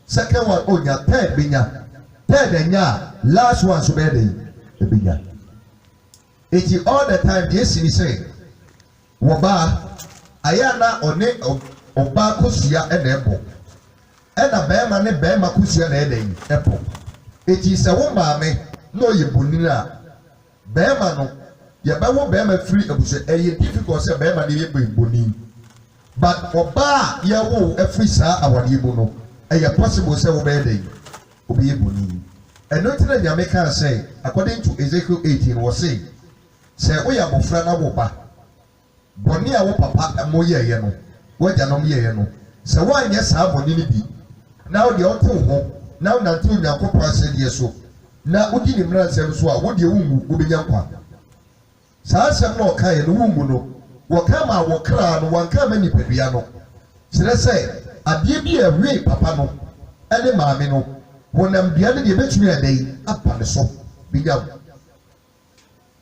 second one onya third benya third anya last one so bɛyɛ dɛ ebenya eti all the time deɛ esi ni sɛ wɔbaa ayɛ na ɔne ɔbaa kosua ɛna ɛbɔ ɛna bɛrima ne bɛrima kosua na ɛda yi ɛbɔ eti sɛ wo maame na ɔyɛ bonini a bɛrima no yɛbɛwo bɛrima firi abusua ɛyɛ difficult sɛ bɛrima no yɛ bonini but ɔbaa yɛwo ɛfiri saa awadeɛ mu no ɛyɛ possible sɛ wɔbɛyɛ dɛ yi ɔbɛyɛ bonini ɛno ti na nyame kaa sɛ according to Ezekiel 18 wɔ se sɛ woyɛ abɔfra na wo ba bɔne a wo papa mo yɛyɛ no wagya nom yɛyɛ no sɛ woanyɛ saa bɔne no bi na wo deɛ wote wo ho na wonante onyankopɔn asɛdeɛ so na wodi ne mmaransɛm so a wodeɛ wongu wobɛnya nkwa saa asɛm na ɔkaeɛ no wongu no wɔka ma wɔkraa no wɔnka ma nipadua no kyerɛ sɛ adeɛ bi a ɛwe papa no ɛne maame no wɔnam dua no deɛ ɛbɛtumi ɛda yi apa ne so bɛnya wo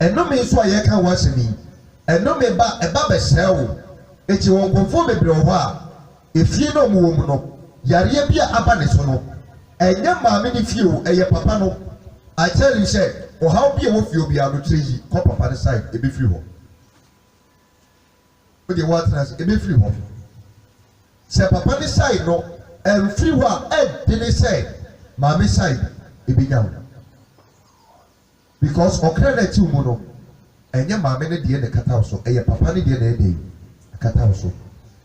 ɛnome nso a yɛka wɔ asɛm yi ɛnome ba ɛba bɛsɛe wo eti wɔn nkɔmfoɔ bebree wɔ hɔ a efie na ɔmo wɔ mu no yareɛ bi a aba ne so no ɛnyɛ maame ne fie o ɛyɛ papa no I tell you sɛ ɔhaw bi a wɔ fie obi a no tire yi kɔ papa ne side ebɛfiri hɔ o de wɔatena se ebɛfiri hɔ sɛ papa ne side no ɛnfiri hɔ a ɛnde ne sɛ maame side ebɛnya wo because ɔkra na ɛtiw mu no ɛnyɛ maame ne deɛ na ɛkata wo so ɛyɛ papa ne deɛ na ɛda yi ɛkata wo so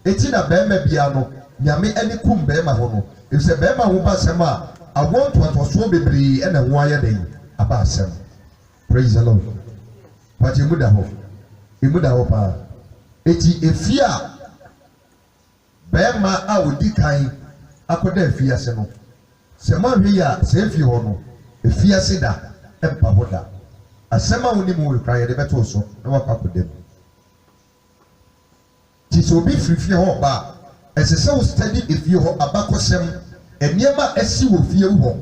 eti na bɛrima bia no nyame ɛne kum bɛrima hɔ no efisɛ bɛrima ho ba asɛm a awɔ ntoatoasoɔ bebree ɛna ho ayɛ dɛ yi aba asɛm praise the Lord pati emu da hɔ paa eti efie a bɛrima a odi kan akɔda efie ase no sɛ mo ahwɛ yi a sɛ efie hɔ no efie ase da ɛmpa hɔ da asɛm a wɔnim wɔ kura yɛde bɛto so na wakɔ akɔda mu ti sɛ obi firi fie hɔ ɔba ɛsɛ sɛ wo study efie hɔ abakɔsɛm nneɛma ɛsi wɔ fie hɔ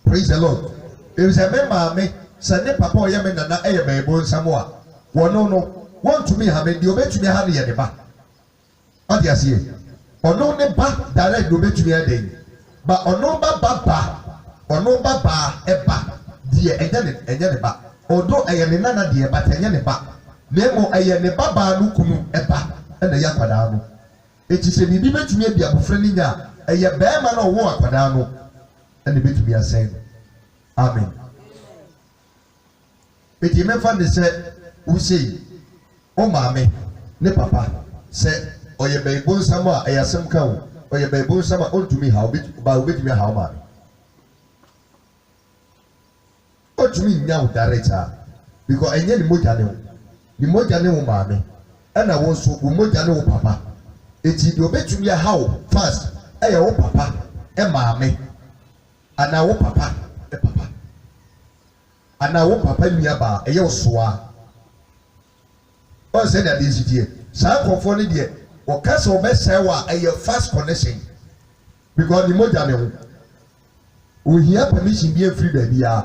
praise the Lord efisɛ me maame sɛ ne papa ɔyɛ me nana ɛyɛ bɛyɛbɔ nsɛm a wɔno no wɔntumi ha me deɛ obetumi ha no yɛ ne ba ɔde aseɛ ɔno ne ba direct na obetumi ada yi ba ɔno ba ɛba deɛ ɛnyɛ ne ba ɔdo ɛyɛ ne nana deɛ ba ɛnyɛ ne ba na emu ɛyɛ ne ba baa no kunu ɛba ɛna ɛyɛ akwadaa no eti sɛ bibi betumi adi abofra ne nya ɛyɛ bɛrima na ɔwɔ akwadaa no ɛna betumi asɛn no amen eti mɛfa ne sɛ wusei ɔmaame ne papa sɛ ɔyɛ bɛyibɔ nsɛm a ɛyɛ asɛm ka wo ɔyɛ bɛyibɔ nsɛm a ɔntumi ha obetumi ha ɔmaame ɔtumi nya wo direct a because ɛnyɛ ne mogya ne wo maame ɛna wo nso wo mogya ne wo papa eti deɛ obetumi aha wo first ɛyɛ wo papa ɛmaame ana wo papa ɛpapa ana wo papa nuaba ɛyɛ wo soa on said that this year sa konfo ne de o kasa o be say wa a fast connection because the moja ne ho o hia permission bi free baby ya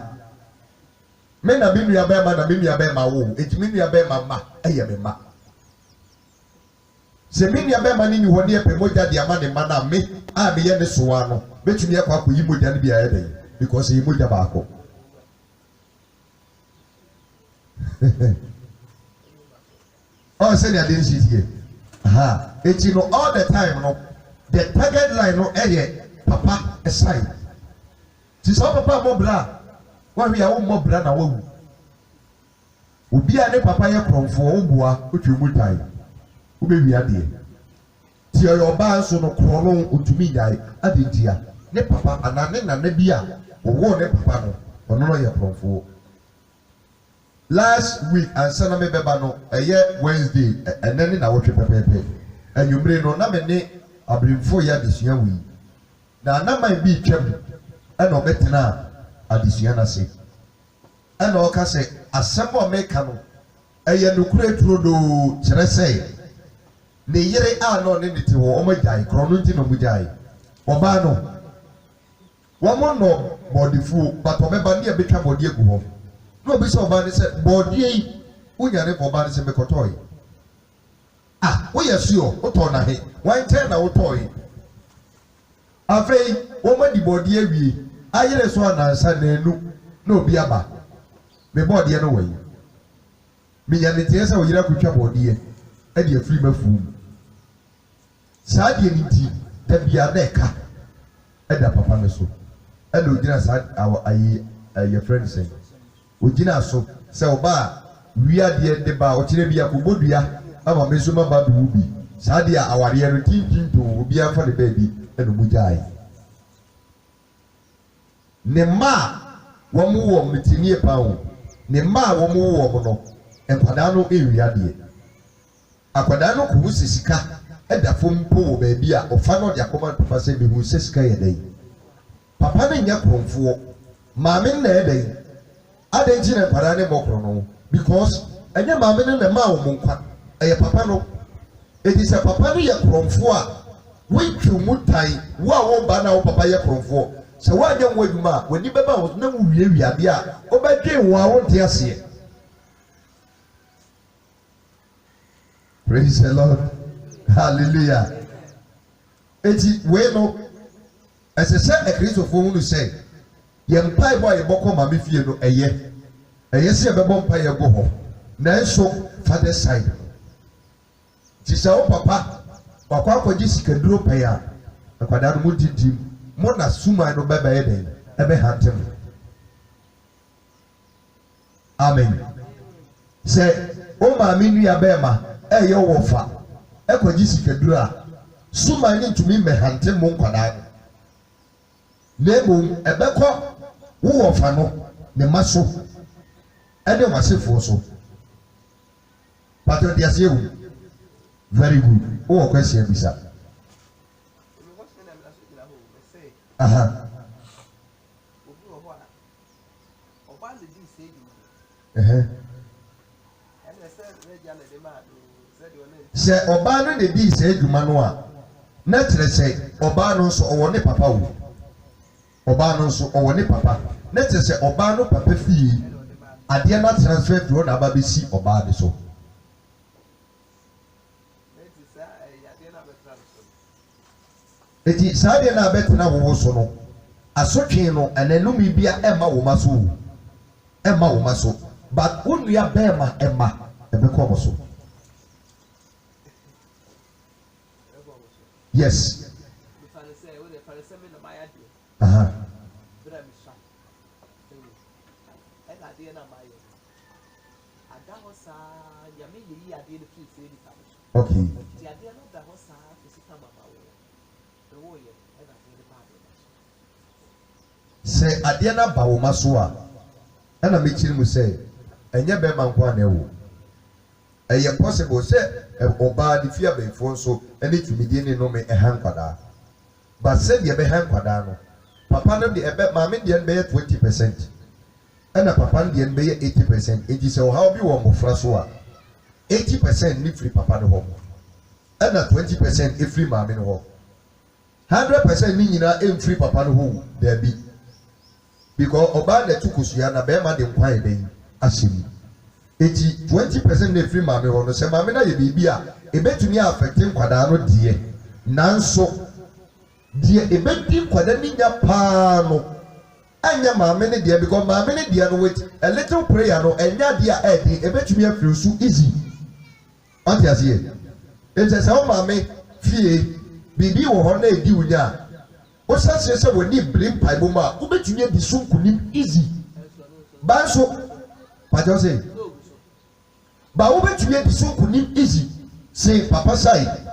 me na bi nua be ma na me nua be ma wo etimi nua be ma ma eye me ma se me nua be ma ni ho ne pe moja de ama ne ma na me a me ye ne so wa no betumi akwa akoyi moja ne bi aye den because he moja ba akọ oh say they didn't sit here it's you know all the time no the target line no papa aside ti so papa mo bra wa wi a wo mo bra na wawu obi a ne papa ye kronfo wo boa otwe mu tai wo be wi ade ti yo ba so no krono otumi nyai ade dia ne papa anane na na bia wo ne papa no ono no ye kronfo last week and sana me beba no Wednesday and then na wo pepepe and you bring no na me ne abrimfo ya desua wi na man bi twam and o betena adesua na se and o ka se asem o meka no nukure turodo kire se ne yere a no ne niti wo o magai krono nti no mujai oba no wo mo no bodifu but obeba ne betwa bodi egu ho no be so bad say body yi unyane for bad say mekotoy wo yesuo wo to na he one ten na wo toy afei wo ma di body awie ayere so anansa na enu na obi aba me body no wey me nyane tie say wo yira kutwa body e de afiri mafu saa die ni ti da bia na eka da papa me so e do gina saa ayi your friend say ogina so se oba wia de de ba o kire bia ko bodua ama meso ma ba du bi sa de aware no tintin to obi afa de baby e no mujai ne ma wo mu wo mtini pa ho ne ma wo mu wo no enkwada no ewia de akwada no ko sisika e da fo mpo wo baby a ofa no de akoma papa se bi hu sisika ye dai papa ne nya kromfo maame na e dai adenji na kwada ne mokro no because enye maame ne ma wo nkwa eye papa no edi se papa no ye kromfo a witwu mutai wo a wo ba na wo papa ye kromfo se wo anya wo adwuma wani beba wo na wo wie ade a obedwe wo a wo nte ase. Praise the Lord, hallelujah. Eti we no ese se ekristofo hu no say ye mpai boy ye boko ma me fie no eye se be bom mpai ye go ho na enso father side ti se o papa wakwa akwaji sikaduro pai a akwada no mudidi mo na suma no beba ye den ebe hantem. Amen. Se o ma me nua be ma eye wo fa akwaji sikaduro a suma ni ntumi me hantem mo nkwada lebo ebekọ wo fa no ne maso ede wasefo so patro dia sewu very good wo question bisa aha se oba no de di se adwuma no a na tere se oba no so owo ne papa wo oba no so owo ne papa na tere se oba no papa fie ade na transfer to na aba be si oba de so eti sa de na betena wo so no asotwe no enanum bia ema wo maso but unu ya bema ema ebekọ mo so. Yes. Aha. Okay. Say adiana ba wo maso a na me kiri mu say enye be man kwa na ewo eye possible say oba di fia be fo so ene tumidie ne no me hankwada but say de be hankwada no papa no de ebe maame de be 20% and papa de be 80% eji say o how bi wo mofra so a 80% ni free papa no ho and 20% free maame no ho 100% ni nyina free papa no ho there be because oba na tukusuya na be ma de nkwan eden ahyem 20% na free maame ho no se maame na ye bibi a ebetumi affect nkwada no de nanso de ebedi nkwada ni nya pa no anya maame ne de because maame ne de no with a little prayer no enya de a edi ebetumi afiri so easy ante asiye ente se o maame fie bibi wo ho na edi unya o sase se woni blim paibo ma o betumi edi so nkunim easy ba so pa jo say ba wo betumi edi so nkunim easy say papa sai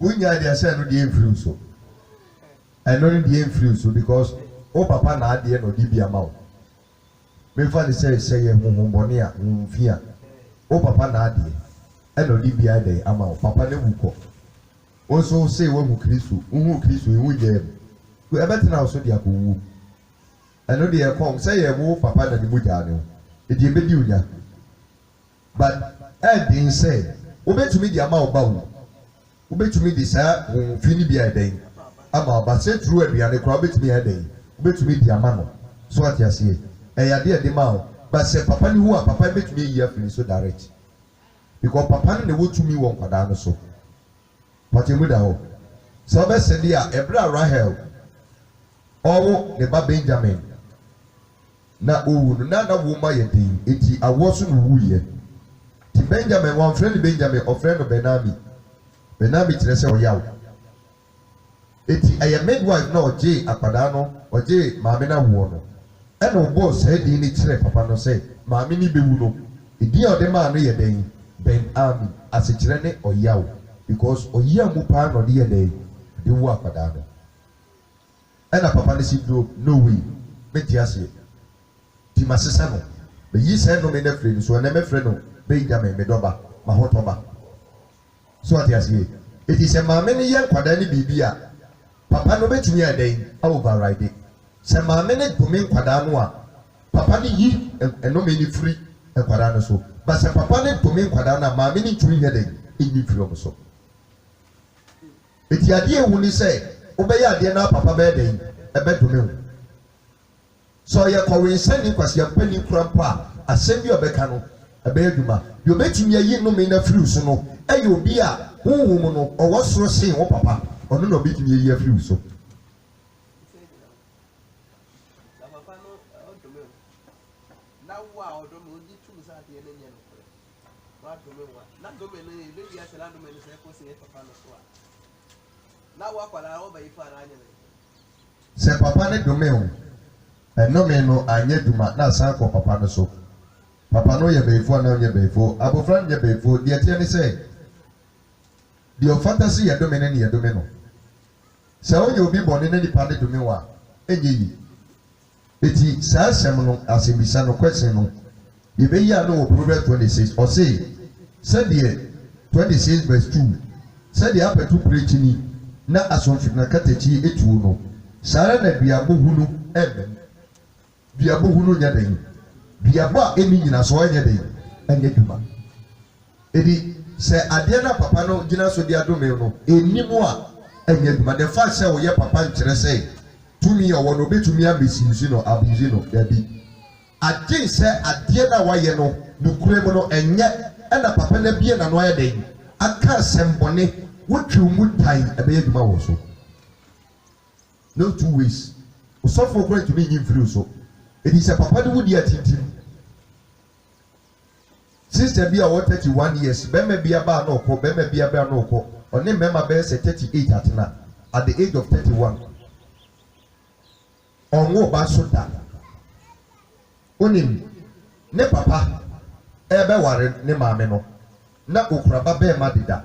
Unya dia say no dey influence so. I know dey influence so because o papa na ade no di bia ma o. Me fa dey say ye honhombone a mfia. O papa na ade e no di bia dey ama o papa na wuko. O so say wo hu Kristo, hu Kristo e hu je. Ku e betina so dia ko wu. I know dey come say ye wo papa na di muja ne o. E di be di unya. But e dey say o betumi di ama o ba wo. Ubetumi di sa fini bia den ama ba se true aduane kra ubetumi ya den ubetumi di ama no so ati ase e ya de ma o ba se papa ni hu a papa betumi yi afini so direct because papa ne wotumi won kwada no so pati mu da ho so be se dia ebra Rahel owo ne ba Benjamin na owu no na wo ma ye den eti awo so no wu ye ti Benjamin one friend Benjamin o friend Benami Benami tire se oyaw eti aye midwife na oje akpada no oje maame na wo no e no boss he di ni tire papa no se maame ni bewu no edi ode ma no ye den Benami asekire ne oyaw because oyaw mu pa no de ye den de wo akpada no e na papa ne si do no way me ti ase ti masesa no be yi se no me na frɛ so na me frɛ no Benjamin me doba ma hotoba so ati asiye eti se maame ne ye nkwada ne bibia papa no betumi adan override se maame ne dome nkwada no a papa ne yi enome ni free nkwada no so ba se papa ne dome nkwada na maame ne ntumi ye den enyi free o so eti ade ewu ni se obeye ade na papa be den ebe dome wo so ye kowe nsani kwase yapani kurampa asem bi obeka no ebe aduma yo betumi ayi no me na free so no e obi a huhum no owo soro sen wo papa ono no betumi ayi afiri so papa no odome na wa odome odi tu sa de ne nye no wa dome wa na dome no e be ya sela dome no se ko se papa no so a na wa kwala o ba ifa na anya se papa ne dome o enome no anya duma na san ko papa no so papa no ye beifo na onye beifo abofra nye beifo de tie ne se de o fantasy ye dome ne ye dome no se onye obi bone ne nipa ne dome wa enye yi eti sa asem no asembisa no question no ye be ya no Proverbs 26 o say de 26 verse 2 say de apetu preach ni na asomfi na katachi etuo no sare na biabo hunu ebem biabo hunu nya den biaba eni nyina so anya den anya duma edi se ade na papa no gina so dia do me no enimu a anya duma the fact say wo ye papa nkire say tumi owo no betumi abesiusi no abuzi no dabi ade se ade na waye no nukure mu no enye na papa na bie na no aye den aka sembone wotwe mu tai ebe ye duma wo so no two ways usofo kure to me nyi free so edi se papa de wudi atintim sister bi a 31 years bema bi aba na okọ bema bi aba na okọ oni mema be se 38 atena at the age of 31 onwo ba so da onim ne papa ebe ware ne maame no na okura ba be ma dida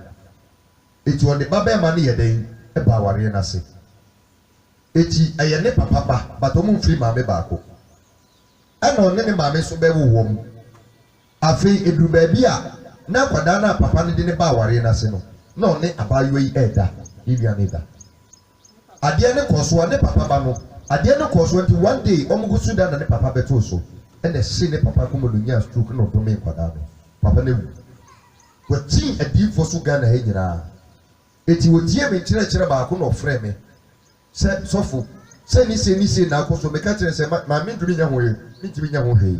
eti on the babema ne yeden e ba aware na se eti eye ne papa ba but omo mfiri maame baako ana on ne maame so be wowom afi eduru ba bia na kwada na papa ne de ne ba aware na se no na on ne abayo yi eda iwia ne da ade ne koso ne papa ba no ade ne koso nti one day omo gusu da na ne papa beto so and the sin papa come to nya stroke no to me kwada no papa ne wati adi fo so ga na he nyina eti wotie me kire baako no frɛ me sɛ sɔfo sɛ ni se na akoso me ka kire sɛ ma me ndumi nya ho ye me ndumi nya ho he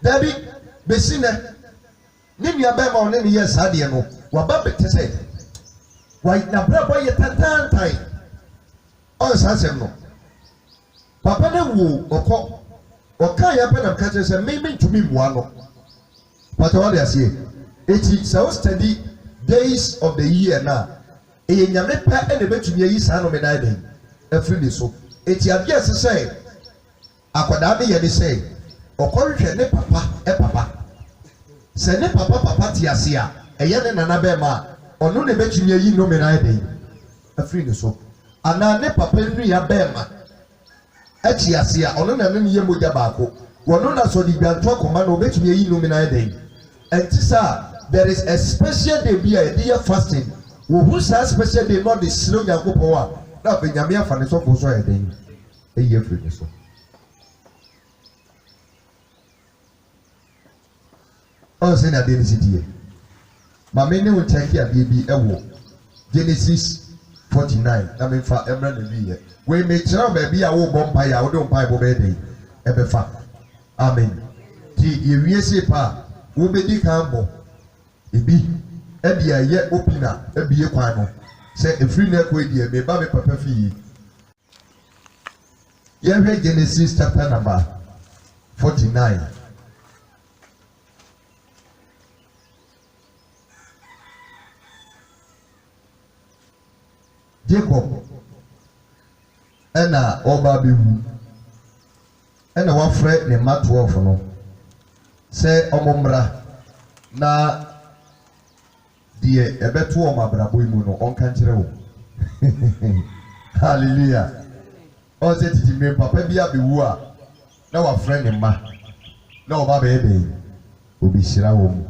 Dabi besine ni nua ba ma one ne yes ade no wa ba bete sɛ wa na brabo ye tantantai on sasem no papa ne wo okɔ oka ya pa na ka kire sɛ me ntumi mua no but what they say eti so study days of the year na e nyame pa e ne betumi yi saa no me dai den afiri ni so eti ade ase sɛ akwada ne ye ne sɛ okorhwe ne papa sɛ ne papa ti ase a ɛyɛ ne nana bɛ ma ɔno ne betumi yi no me dai den afiri ni so ana ne papa nnu ya bɛ ma ɛti ase a ɔno na ne ye mogya baako wɔno na so di gbanto akoma na obetumi yi no me dai den enti sa there is a special day bi a dey fasting wo hu sa special day not the slow yakopon a na benyame afa ne so fo so yɛ den ɛyɛ afiri ne so on say na dey nisitie ma me ne wo check ya bi ɛwɔ Genesis 49 na me fa emra na bi yɛ we me kyerɛ ba bi a wo bɔ mpa ya wo de mpa bo be den ɛbɛfa amen ti yewie se pa wo bedi kan bɔ ebi ɛdi ayɛ opina ebie kwan no sɛ efiri na ɛkɔ edi eme ba me papa fi yɛhwɛ Genesis chapter number 49 Jacob ɛna ɔba bewu ɛna wafrɛ ne mma 12 no sɛ ɔmo mmra na deɛ ɛbɛto ɔmo abrabɔ mu no ɔnka nkyerɛ wo hallelujah ɔsɛ titi mmiri papa bi abewu a na wafrɛ ne mma na ɔba bɛyɛ bɛyi obi hyira wɔ mu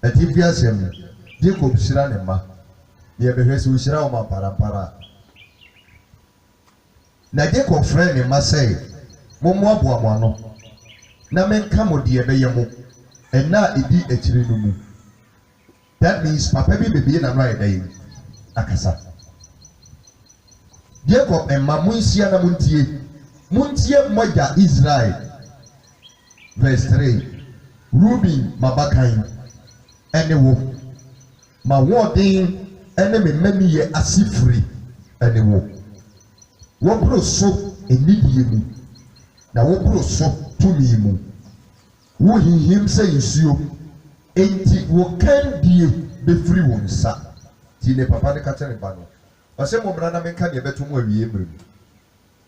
ɛti fi asɛm Jacob hyira ne mma deɛ bɛhwɛ sɛ ohyira wɔn aparapara na Jacob frɛ ne mma sɛ mo mmoaboa mo ano na menka mo deɛ bɛyɛ mo ɛna edi akyire no mu that means papa bi bebie na no ayɛ dɛ akasa Jacob ɛma mo nhyia na mo ntie mmɔgya Israel verse 3 Ruben mabakan ɛne wo ma wɔden ɛne me mani yɛ asifiri ɛne wo wɔboro so enidie mu na wɔboro so tumi mu wo hinhim sɛ nsuo enti wo kan die befiri wo nsa ti ne papa ne ka kyerɛ ba no ɔsɛ mo mmara na menka deɛ bɛto mo awie mmere mu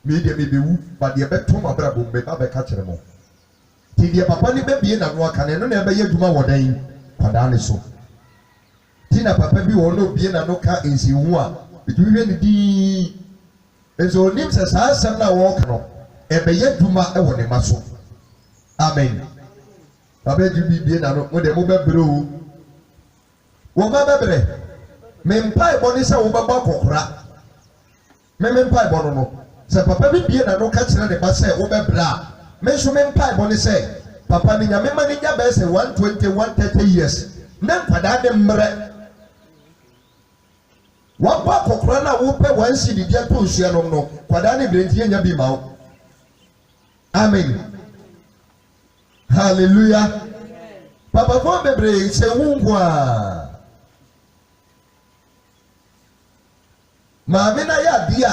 me deɛ mebewu ba deɛ bɛto mo abrabɔ me ba bɛka kyerɛ mo ti deɛ papa ne bɛbie na no aka ne no na ɛbɛyɛ adwuma wɔ dan kwadaa ne so ti na papa bi wɔ no bie na no ka nsiwu a bitumi hwɛ ne dii nso onim sɛ saa asɛm na wɔka no ɛbɛyɛ adwuma ɛwɔ ne ma so amen papa ji bi bie na no mo de mo bɛbrɛ o wo ma bɛbrɛ me mpa ebɔ ne sɛ wo bɛbɔ akɔkora me mpa ebɔ no sɛ papa bi bie na no ka kyerɛ ne ba sɛ wo bɛbrɛ a me nso me mpa ebɔ ne sɛ papa ne nyame ma ne nya bɛ sɛ 120 130 years na nkwadaa de mmerɛ wabɔ akɔkora na wopɛ wansi didi ato nsua nom no kwadaa ne brentie nya bi ma wo amen hallelujah papa fo bebre sɛ wo nko a maame na yɛ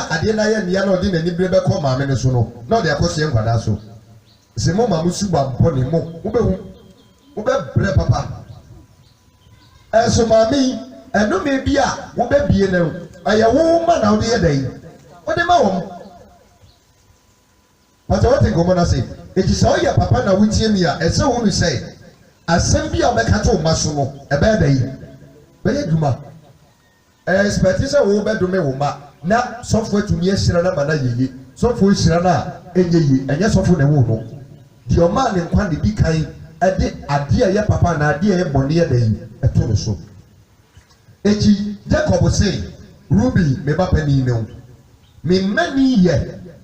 ade na yɛ nia na ɔde n'ani bere bɛkɔ maame ne so no na ɔde akɔhyɛ nkwadaa so sɛ mo maame su ba mpɔ ne mo wobɛbrɛ papa ɛso maame yi ɛnome bi a wobɛbie no ɛyɛ wo ma na wode yɛ dɛn wode ma wɔm But what in common say, it is all your papa na with him here, and so we say, assembly of the cattle masomo, a bad day. Beduma. Expectation will be to me, Uma. Now, software to me, Sirana Manayi, software Sirana, and yes, of the woman. The man in Quandi be kind, a dear ya papa, and a dear Bonia day, a total so. Echi, Jacob was saying, Ruby, me bapeni no. Me many ye,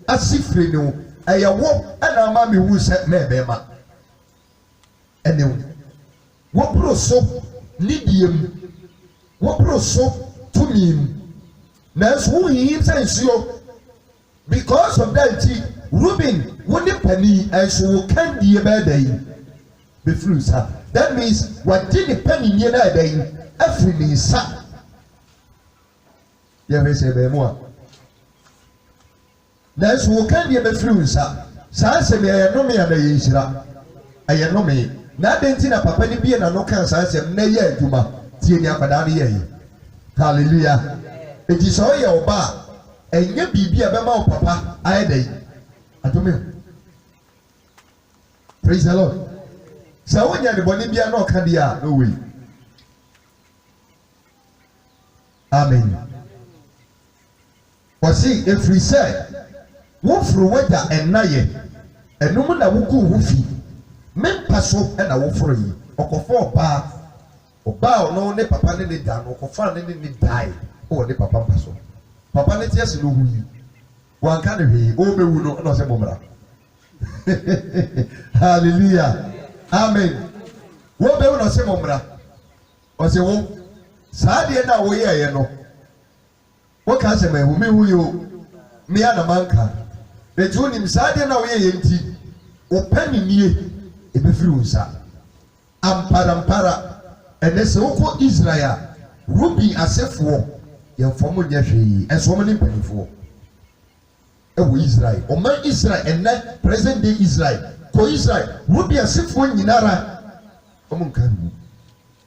as if we know, I walk and our mammy who said, me bema. And then, what bro so, Nidium, what bro so to me. Now, who he says you because of that, Reuben wouldn't penny and so can be a bad day. That means what did the penny near that day? Everything is sad. You may say, Bemoa. That's who can be a befluencer. Sansa me, I know me and the Isra. I know me. Nothing a papa be and no cancer, I said, Nay, Juma, Tia Padani. Hallelujah. It is all your bar, and you be a bema papa, I day. I told me. Praise the Lord. So when you're the Bolivia, no candia, no way. Amen. But see, if we say, what through weather and night, and no one that will go woofy, men pass up and I will free, or for bar, or bow no ne papa ne down, or for ne die. Oh, the papa paso. Papa let us know who one can be. Oh, me will not say Momra. Hallelujah. Amen. What be not say Momra? Or say, oh, Sadia now we are, no. What can say, me who you me and a manka? The tune him Sadia now we are empty. Open in ye, a befrusa. Amparampara, and there's Oko Israel. Ruby as if war. Your former Jeffrey and so many people for Israel, or my Israel and not present day Israel. For Israel, would be a safe one in Ara among Kanu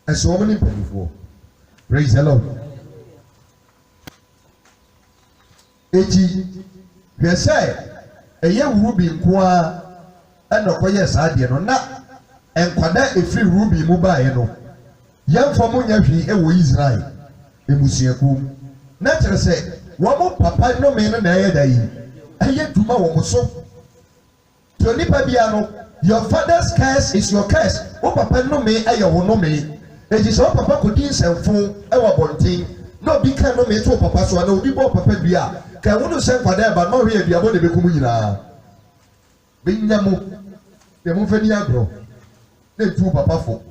and so many people for. Praise the Lord. Eti, we say a young Ruby in Kwa and no Koyas Adia, no not and Quada a free Ruby Mobile. Young former Jeffrey, Israel, a Musiakum. Naturally say, one more papa no man and I yet to my so. To Nipabiano, your father's curse is your curse. Oh, papa no me, I will no me. It is all papa could send for our bonting. No be can no me to papa, so I know be more papa bia. Can one send for them, but no here be about the Becumina. Being Yamu, the Mufeniagro. Then two papa for.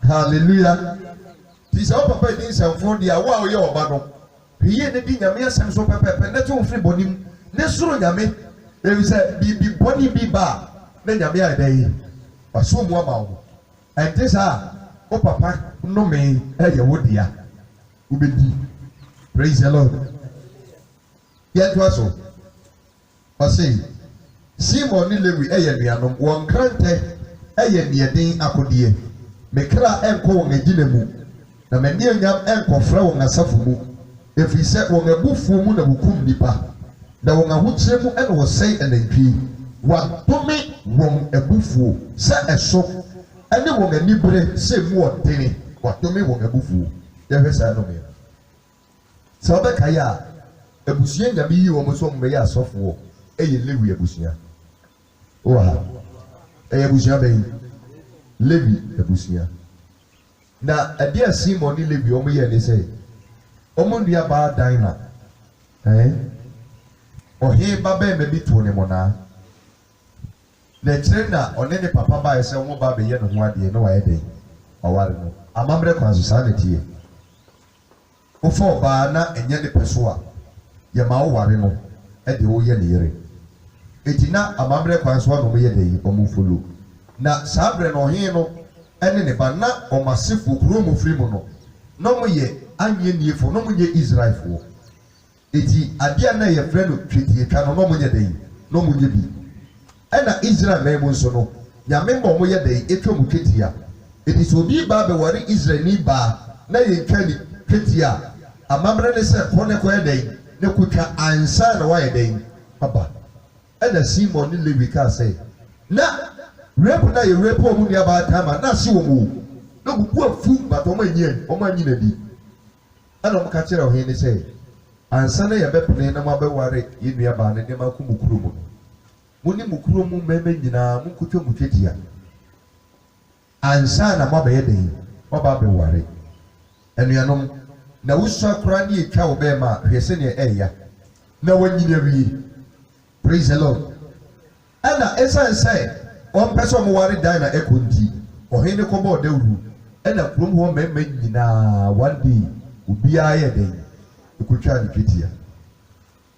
Hallelujah. This all papa didn't send for the hour your battle. Here the thing I some so pepper, and that's all free body. Next room, Yame, there is a be body be bar, then Yamia day, or so more. And this are, oh papa, no me, hey, you would dear. Ubedi, praise the Lord. Yet was so. I say, Simon Nilewi, Ayan, one granted, Ayan, Yadin Apodie, Mekra and Kong and Jinemu, the Manian and Kofra and Safumu. If he said, "When a boof woman will come deeper," the one who said, "And was say and agree." What to me, wrong a boof, say a soap, and the woman libre say more tiny. What to me, wrong a boof, there is a no me. So the Kaya, a busian, a be almost one may ask of war, a Levy a busia. Oh, a busia bay, Levy a busia. Now, a dear Simon Levy, oh, me, and they say, Omundia ba dina, or he babe may be 20 mona. The trainer on any papa by a son baby yen of 1 day, no idea. Or what no. A member of society. Before Bana and Yenny Pessoa, Yamau Warino, at the old year. It is not a member of one way a day or Mufulu. Na Sabre no hino, and any banana or massive room of Frimono. No more yet. Anye nie for no munye Israel for eti adia na ye friend twiti etwa no munye den no munye bi ena Israel na emo so no nyame mbo mo ye den etwa mu twetia eti so bi ba be wari Israel ni ba na ye twa ni twetia amamre ne se ko ne ko ye den ne kutwa ansa na wa ye den aba ɛna Simon ne Lewi ka sɛ na rape na yɛ rape ɔmo nua baa tama na si wɔn o na bubu afu bata ɔmo anyi na di ɛna ɔmo ka kyerɛ ɔhene ne sɛ ansa na yɛbɛpene na mo abɛware yɛ nua baa ne nneɛma kɔ mu kuro mu no mo ne mo kuro mu mmarima nyinaa mo nkotwa mo twetia ansa na mo abɛyɛ den mo aba abɛware anuanom na wosua koraa ne yɛtwa wo bɛɛma hwɛ sɛnea ɛɛya na wanyina wie praise the Lord ɛna ɛsan sɛ ɔmpɛ sɛ ɔmoware dan na ɛkɔ nti ɔhene kɔbɔɔ dawuru ɛna kurom hɔ mmarima nyinaa one day obiara yɛ den ɛkɔtwa ne twetia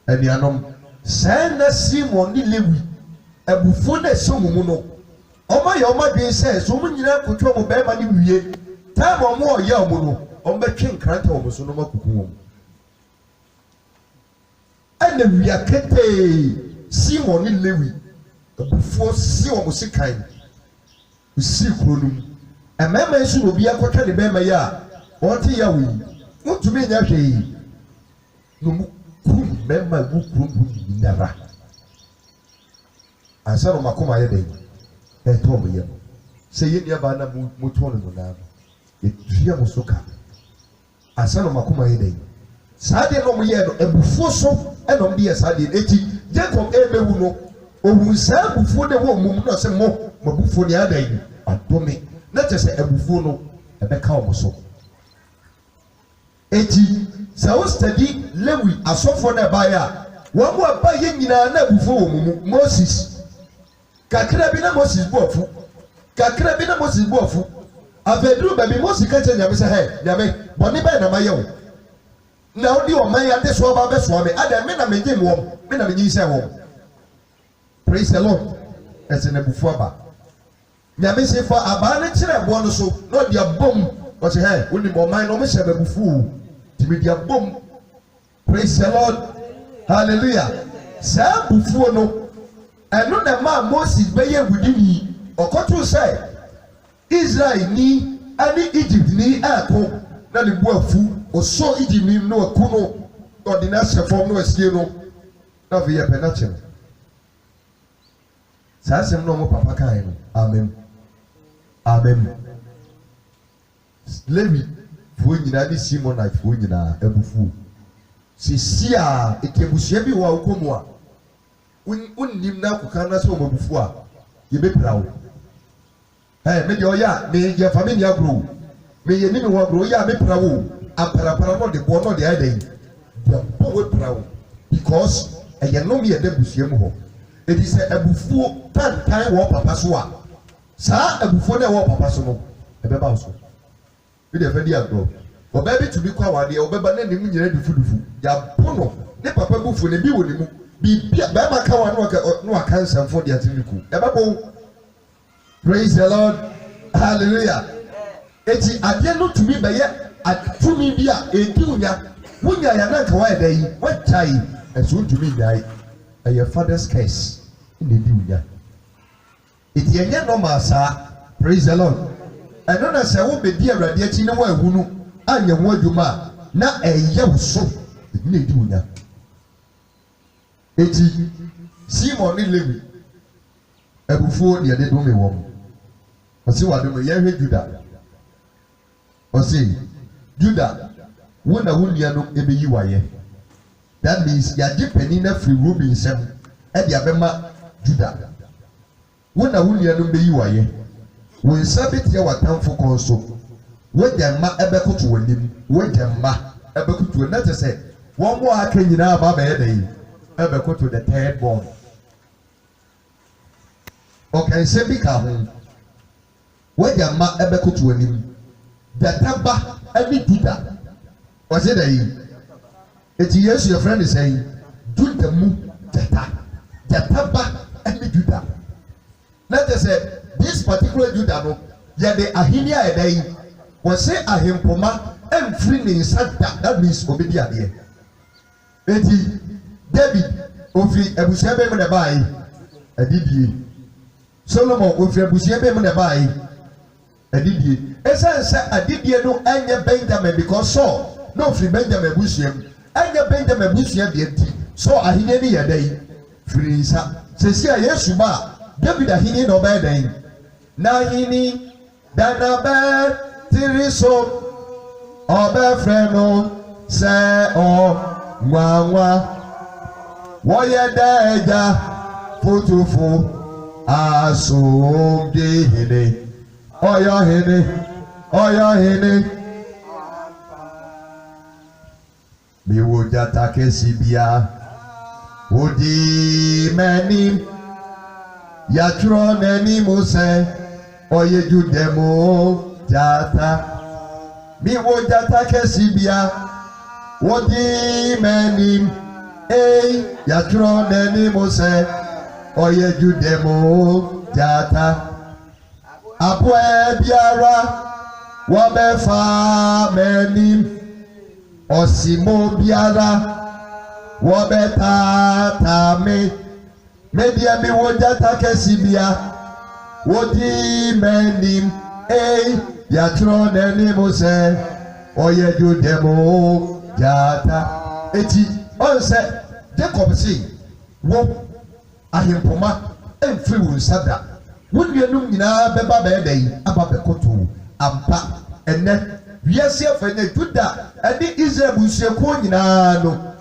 anuanom sɛɛ na Simon ne Lewi abufuo na ɛsɛ mu no ɔmo yɛ ɔmo adwene sɛ so ɔmo nyinaa kɔtwa ɔmo bɛrima ne wie time ɔmo ɔyɛ ɔmo no ɔmo bɛtwe nkranta ɔmo so no ɔmo akuku wɔn ɛna wia ketee Simon ne Lewi abufuo si ɔmo si kan osi kuro no mu ɛmɛɛma nso na obi akɔtwa ne bɛrima yi a ɔte yawo yi ntumi nya hwee na ɔmo kurum bɛrima egu kurom ho nyinara ansa na ɔmo akoma ayɛ dɛ ɛtɔ ɔmo yɛ sɛ yɛ nnuaba na mo tɔn ne mo nan etua mo so ka ansa na ɔmo akoma ayɛ dɛ saa deɛ na ɔmo yɛ no abufuo so ɛna ɔmo de yɛ saa deɛ eti Jacob emewu no ohun saa abufuo de wɔ ɔmo mu na ɔsɛ mo abufuo ne ada yi adome na kyerɛ sɛ abufuo no ɛbɛka ɔmo so eti sɛ o study Lewi asɔfoɔ na ɛbaayɛ a wɔn mo aba yɛ nyinaa na abufuo wɔ mo mu Moses kakra bi na Moses bu ɔfo kakra bi na Moses bu ɔfo afɛduru baabi Moses ka kyerɛ Nyame sɛ hɛ Nyame bɔnne bɛyɛ na ma yɛ wo na ɔde ɔman yɛ ade so ɔba abɛsoa me ada me na me gye wɔm me na me nyi sɛ wɔm praise the Lord ɛsɛ na abufuo aba Nyame sɛ fa abaa ne kyerɛ ɛboɔ no so na ɔde abom ɔsɛ hɛ wonim ɔman na ɔmo hyɛ abufuo tìmí di abom praise the Lord hallelujah saa abufuo no ɛno na maa Moses bɛyɛ wudini ɔkɔto sɛ Israel ni ɛne Egypt ni ɛɛko na ne bu afu ɔsɔ Egypt ni na waku no na ɔde na ahyɛ fam na wasie no na afei yɛ pɛ na kyɛn saa asɛm na ɔmo papa kan no amen amen Lewi fuo nyinaa ne Simonite fuo nyinaa abufuo sisi a ekebusua bi wɔ akɔ mu a unnim na akɔka na sɛ ɔmo abufuo a yɛbɛpira wo me deɛ ɔyɛ a meyɛ family agorɔ meyɛ nimi wɔ agorɔ ɔyɛ a mepira wo amparapara na ɔde boɔ na ɔde ayɛ dɛ yɛbɔ wepira wo because ɛyɛ nom yɛ dɛ busua mu hɔ edi sɛ abufuo tantan wɔ papa so a saa abufuo na ɛwɔ papa so no ɛbɛba wo so bi de fɛ di agorɔ ɔbaa bi tumi kɔ awadeɛ ɔbɛba na ne mu nyina dufudufu yabɔ no ne papa bufu ne bi wɔ ne mu biribi a bɛrima ka wa na waka nsɛmfo de ati ne ku ɛbɛbɔ praise the Lord hallelujah eti adeɛ no tumi bɛyɛ atumi bi a edi wunya ya na nka wayɛ dɛ yi wagya yi ɛso ntumi nya yi ɛyɛ father's curse na edi wunya eti ɛnyɛ normal saa praise the Lord ɛno na sɛ wo bedi awurade akyi na wɔn ehu no anyɛ ho adwuma na ɛyɛ wo so na edi wunya eti Simon ne Lewi abufuo deɛ de dome wɔm ɔsi wadome yɛhwɛ Juda ɔsi Juda wo na wo nua no ebeyi wayɛ that means yagye panin na firi Ruben nsɛm ɛde abɛma Juda wo na wo nua no beyi wayɛ wo nsa betia watamfo kɔn so wogya mma ɛbɛkoto w'anim wogya mma ɛbɛkoto na kyɛ sɛ wɔn mo aka nyinaa ba bɛyɛ dɛ yi ɛbɛkoto the third born ɔkɛnsɛ bi ka ho wogya mma ɛbɛkoto w'anim databa ɛne Juda ɔsɛ dɛ yi eti Yesu yɛ fɛn ne sɛn Juda mu databa ɛne Juda na kyɛ sɛ this particular Juda no yɛde ahini a yɛda yi wɔsɛ ahempoma ɛmfiri ne nsa da that means obi di adeɛ eti David ofiri abusua bɛn mu na ɛbaa yi adidie Solomon ofiri abusua bɛn mu na ɛbaa yi adidie ɛsɛn sɛ adidie no ɛnyɛ Benjamin because Saul na ofiri Benjamin abusua mu ɛnyɛ Benjamin abusua deɛ ti so ahini ni yɛda yi firi nsa sesi a Yesu ba David ahini no ba dan na hini dana ba tiriso oba freno se o nwanwa woye daja futufu asumde hene oyo hene mi wo jata kesi bia odi meni yatro neni mose oye judemo jata mi wo jata kesi bia odi meni yatro neni mose oye judemo jata apwe biara wabefa meni osimo biara wabeta me media mi wojata kesibia wodi menim yatro neni mose oye judemo jata eti onse Jacob say wo ahempoma emfiri wo nsada wonnuanum nyinaa beba beedai aba bekoto ampa enne wiase afane Juda ade Israel busuako nyinaa no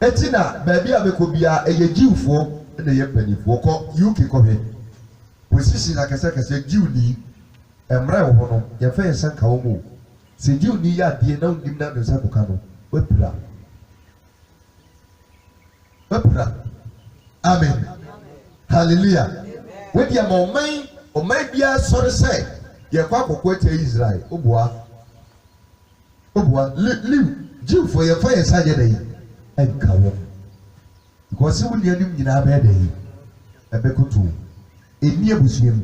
etina baabi abekobia eye jiwfo na ye panifo ko UK ko he position akasa jiwni emra wo no ye fa yesa ka wo mo se jiwni ya de na ndim na do sa ko ka no wapira amen hallelujah we dia mo man bia sori say ye kwa kokko te Israel obua live jiwfo ye fa yesa je dai enka wo because we dey nim nyina ba dey ebekoto eni abusuam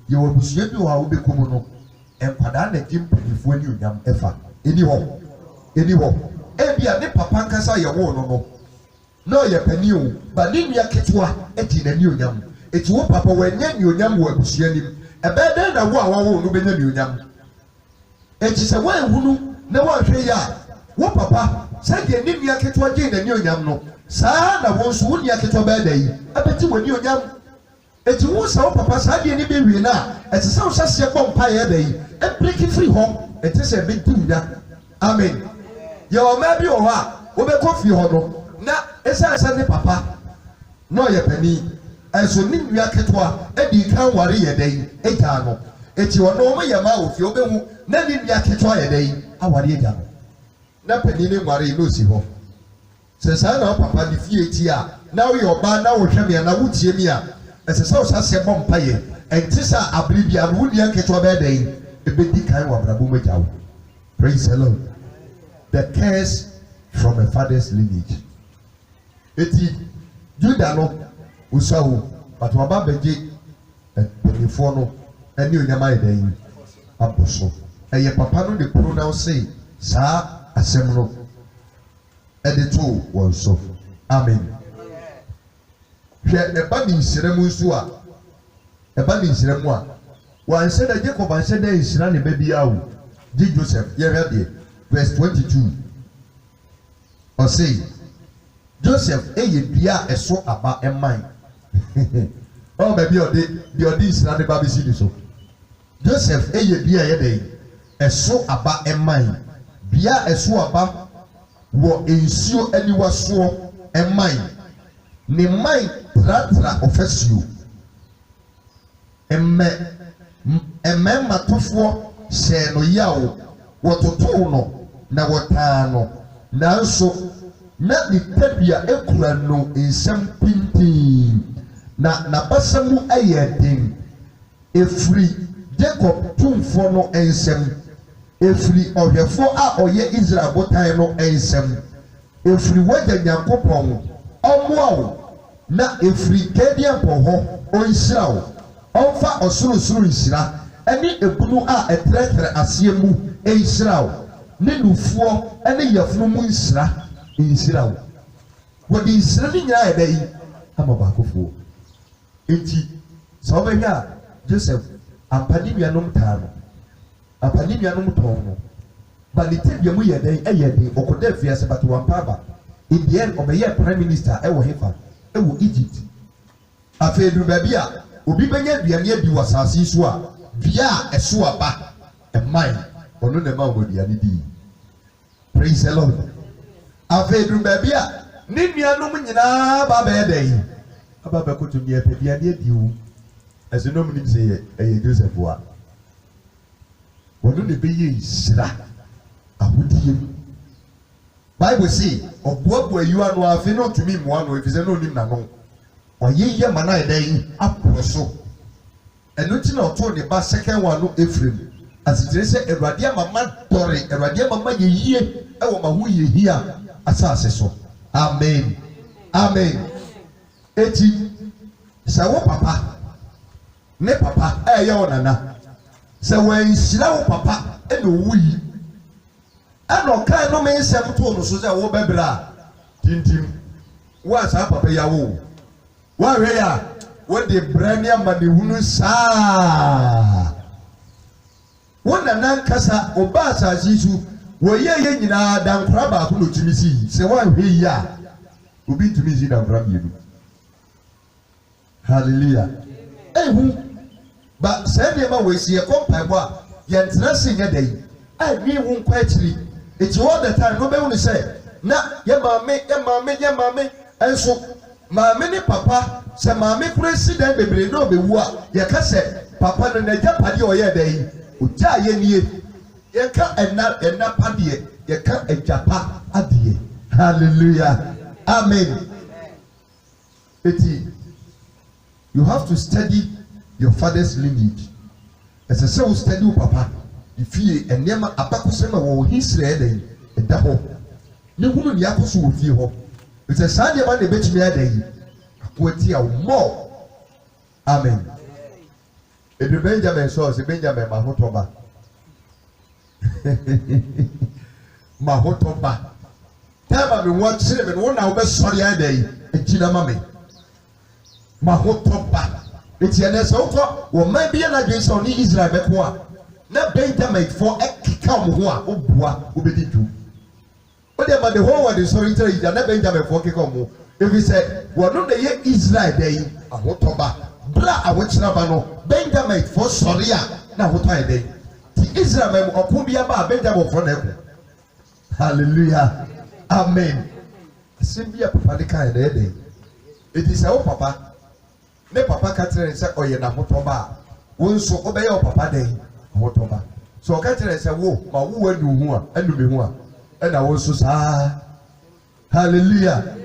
ye wo abusuam bi wo a wo bekomu no enkwada na jimpanifo ani onyam efa eni ho ebia ne papa nkasa ye wo no no ye pani o ba ni nua ketewa eti na ni onyam eti wo papa wanya ni onyam wo abusuanim ebeden na wo a wo no benya ni onyam eti se wo ehunu na wo hwe ya wo papa sɛdeɛ ne nua ketewa gye n'ani onyam no saa na wɔn nso wo nua ketewa bɛɛ da yi abɛti w'ani onyam eti wo sa wo papa saa deɛ ne bɛwie no a ɛte sɛ wo hyɛseɛ bɔ mpa yɛ da yi ɛbreki firi hɔ ɛte sɛ ɛbɛdi wunya amen yɛ ɔmaa bi wɔ hɔ a wobɛkɔ fie hɔ no na ɛsɛ sɛ ne papa na ɔyɛ panin ɛnso ne nua ketewa ɛdi kan ware yɛ da yi ɛgyaa no eti ɔno wɔn yɛ maa wɔ fie wobɛhu na ne nua ketewa yɛ da yi aware ɛgyaa no na panini nware no si ho se sa na papa di fie ti a na wo yoba na wo hweme na wo tie mi a ese sa wo sase bom paye enti sa abri bia wo nua keto ba dan e be di kan wa brabo majawo praise the Lord the curse from a father's lineage eti Juda no usawo but waba beje penifo no ani onyama dan aboso eye papa no de pronounce say sa asem no edito wonso amen hwe eba ni nsiremu nso a eba ni nsiremu a wan se da Jacob an se da nsira ne ba bia wo di Joseph ye hwe de verse 22 o say Joseph eye bia eso aba eman o ba bia odi nsira ne ba bi si so Joseph eye bia ye dey eso aba eman bia eso aba wo ensuo aniwa so eman ne man tratra ofasuo emme matofo hye no yawo wototo no na wotaa no nanso na ni tabia ekura no ensem pintin na basamu ayeden efri Jacob tumfo no ensem efiri ohwefo a oye Israel botan no ensem efiri wagya Nyankopɔn ɔmoawo na efiri kedian po ho onhyirawo ɔmfa ɔsorosoro nhyira ɛne ebunu a ɛtrɛtrɛ aseɛ mu enhyirawo ne nufuo ɛne yafunu mu nhyirawo wɔde nhyira ne nyinaa ɛda yi ama baakofoɔ enti sɛ ɔbɛhwɛ a Joseph ampani nuanom taa no apani nuanom tɔn no balite bia mu yɛ den ɛyɛ den ɔkɔda afiase but wampa aba in the end ɔbɛyɛ prime minister ɛwɔ hefa ɛwɔ Egypt afei du baabi a obi benya aduane adi wɔ asase so a dua a ɛso aba ɛman ɔno na ɛma wɔn aduane di. Praise the Lord. Afei du baabi a ne nuanom nyinaa ba bɛyɛ dɛ aba bɛkoto nea pɛ aduane adi wo ɛsɛ nom nim sɛ ɛyɛ Joseph a wɔno na ɛbɛyɛ nhyira ahodie mu. Bible say ɔboaboa yiwa no afei na ɔtumi mmoa no ɛfiri sɛ na ɔnim n'ano ɔyɛ yɛ ma na ɛda yi aporo so ɛno nti na ɔtoo ne ba second one no Ephraim asikyerɛ sɛ Awurade amama dɔre Awurade amama yɛ yie ɛwɔ ma ho yɛ hia asase so. Amen. Amen. Eti sɛ wo papa ne papa ɛyɛ wo nana sɛ wɔnhyira wo papa ɛna owu yi ɛna ɔkaa no me nsɛm too no so sɛ wo bɛbrɛ a tintim wo a saa papa ya wo woahwɛ yɛ a wode brɛ ne amanehunu saa wo nana nkasa ɔba asase so wɔyɛ yɛ nyinaa dankora baako na ɔtumi si sɛ woahwɛ yi a obi ntumi si dankora mmienu. Hallelujah. Ehu ba sɛ nneɛma wɔ esi ɛkɔ mpaebɔ a yɛntena se nyɛ da yi a nwi ho nkɔ akyiri eti all the time no bɛhu ne sɛ na yɛ maame ɛnso maame ne papa sɛ maame kura si dan bebree na ɔbɛwu a yɛka sɛ papa no n'agya padeɛ ɔyɛ da yi ogya a yɛnie yɛka ɛna padeɛ yɛka agyapa adeɛ. Hallelujah. Amen. Eti you have to study your father's lineage. As I say, we study your papa. If you and Nema Abakosema or his red a double. No woman Yakosu with you. It's a Sunday man, the bet me a day. What more. Amen. If the Benjamin saw the Benjamin Mahotoba. Mahotoba. Tell me what cinnamon 1 hour sorry a day. A China mammy. Mahotoba. It's an esopha, or maybe an against only Israel Bequa. Not Benjamin for a Kikamoa, or Bois, who be do. But about the whole world is sorry to you, not Benjamin for Kikomo. If he said, well, not the year Israel day, a Hotoba, Bra, a witch Nabano, Benjamin for Soria, now what I day. The Israel or Kubiaba, Benjamin for them. Hallelujah. Amen. Simply a Papanica in their day. It is our papa. Ne papa katere sɛ ɔyɛ na hotoba wo nso obɛyɛ o papa den hotoba so ɔkatere sɛ wo ma wo anu hu a anu me hu a ɛna wo nso saa. Hallelujah.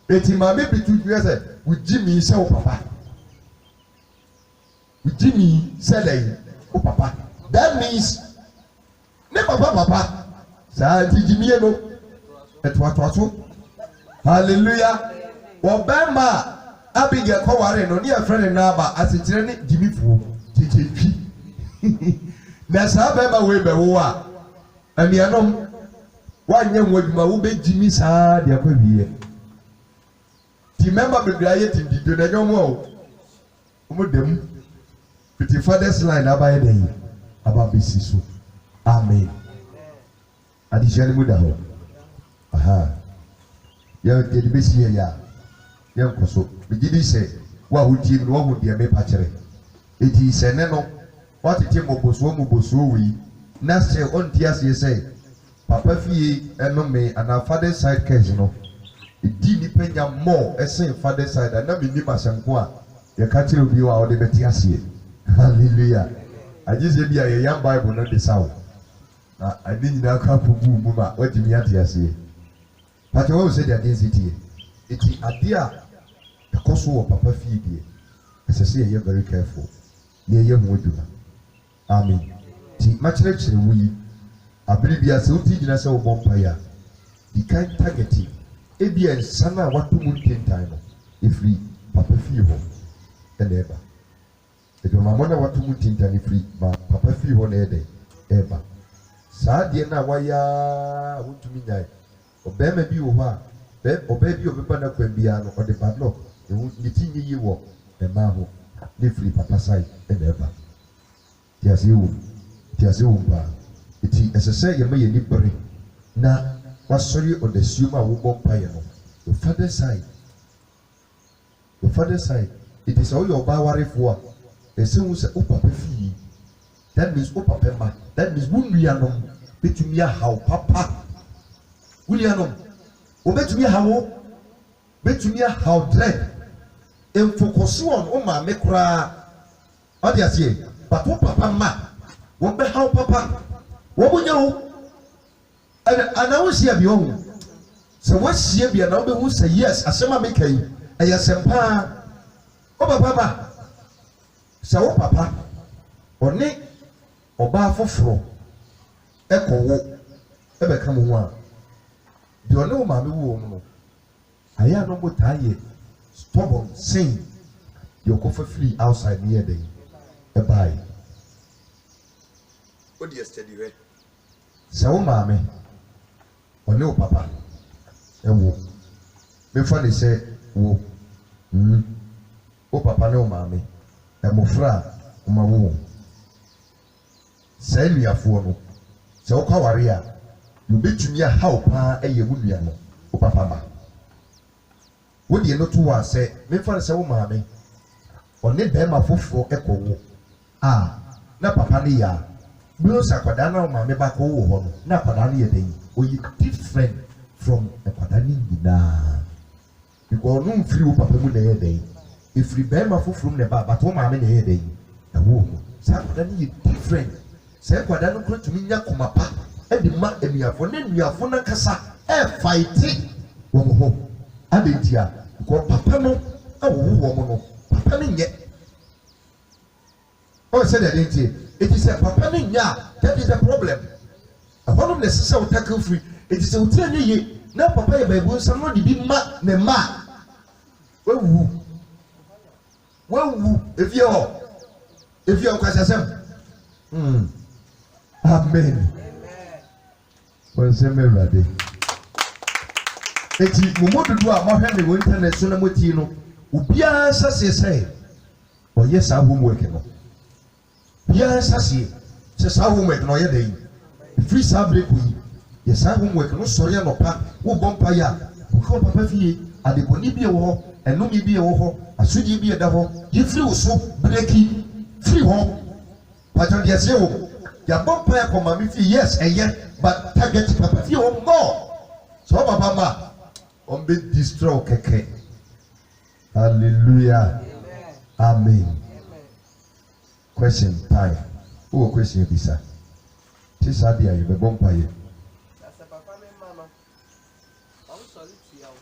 Eti ma me bitu dwe sɛ wo gimi sɛ wo papa wo gimi sɛ dai wo papa that means ne papa saa gimi no ɛtoatoa so. Hallelujah. Obama Abigail Koware no near friend Naba as a journey Jimmy Fu TJP. That's how Bema way by war. And the anom 1 year with my Ube Jimmy Sa, the upper year. Remember the riot in the Donation Wall. Them with your father's line about a day about Bissisu. Amen. Additional Mudaho. Aha. You're getting busy here. Young Koso. Begin say, what would you know would be a mepatcher? It is a nano, what it is Mobosu, Nasty on Tias, you say, Papa Fee and no me and our father's side casino. It did depend more as same father's side and not be Nimas and Qua. Your country will be our Debetiasi. Hallelujah. I just said, be a young Bible, not the South. I didn't know how to boom, what do you mean? But I always said against it here. It is a dear. The cost of Papa feed you. As I say, you're very careful. Near your Muduna. Amen. Much lecture we. I believe you are so teaching us our vampire. The kind targeting. Ebian Sana what to mountain time. If we Papa feed home. And ever. If your mamma what to mountain time if we Papa feed home ever. Sadiana waya want to mean. Obey be over. Obey you over the Quembiano or the padlock. The meeting you walk, the maho, the free papa side, and ever. Tias you, it is as I say, you may need bury. Now, what's sorry on the Suma Wumbo Piano? Your father's side, it is all your bawari for a son who's a papa fee. That means papa ma. That means William between me how papa William bet me how between me how dread and focus on my mekra. What do you say? But what papa ma won't be how papa what would you and I was here beyond. So what's here be another who say yes, as some make a yes and pa. Oh, papa, so papa, or Nick, or bar for fro, echo, ever come one. You know, mammy, woman. I am no more tired. Stubborn, saying, you go for free outside near day. A buy. What do you study, right? So, mammy, or no, papa. A wo. Before they say, wo. O papa ne o maame emofra o ma wo sai nuafo no se o kwaware a you betumi a how pa eye wo nua no o papa ma wo de no to wa se me fa se wo maame o ne be ma foforo ekowo na papa ne ya bi o sakwada na o maame ba ko wo ho no na kwada ne ye den o yi different from kwada ni nyina because no free o papa mu na ye den if we bear my foot from the bar, but one man in the day, a woman, Saturday different. Say, what I don't go to me, Yakumapa, and the man, and you have one, and you have one cassa, fighting. One home. I did here, because Papa no, a woman, Papa yet. Oh, said I didn't say, it is a Papa ya, that is the problem. A one of the sister tackle free, it is a 10 year, now Papa, baby, somebody be ma, ne ma. Well, if you're Kwasasem. Amen. Well, same ready. Eti mumodu do a mahwe me internet so na moti no ubia sase say o yes a homework no bia sase se sa homework no ye dey free sa break yi yes a homework no sori no pa wo bompa ya ko papa fie adeboni bi e wo eno mi bi e wo ho asudi bi e da ho ye free wo so breaki free ho paton dia se wo ya bompa ya ko mami fie yes but target papa fie wo more so papa ma on be destroy keke. Hallelujah. Amen. Question time. Who question this sir? This idea you be bompa ye. That's a papa and mama. I'm sorry to you.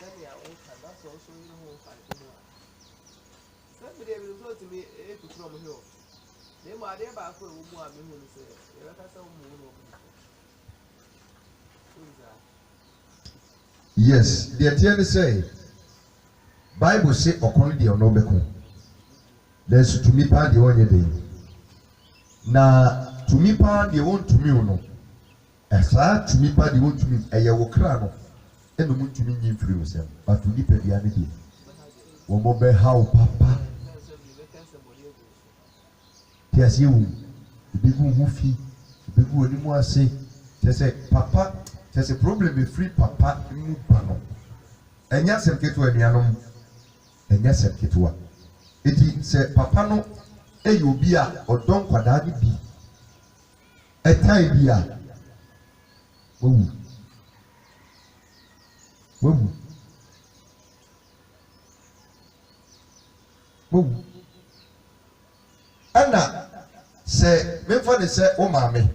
Send me a own car. That's also in home fight. Somebody will go to me from here. They might have back for a woman who say, you let us move. Yes, the attorney say Bible say okon de ono beko. There's to me pa de onye dey. Na to me pa de won to me no. Esa to me pa de won to me eye wo kra no. Eno mu to me nyi free wo sem. But to me pa dia ne dey. Wo mo be how papa. Ti ase wu. Bi gu hu fi. Bi gu oni mu ase. Ti say papa there's a problem with free papa in Pano. And yes, and get to any anum. And yes, and get to one. It is a papano, a ubia or don't quadadi be. A tie bia. Woo. Woo. Woo. Anna say, me for the say, oh, mammy.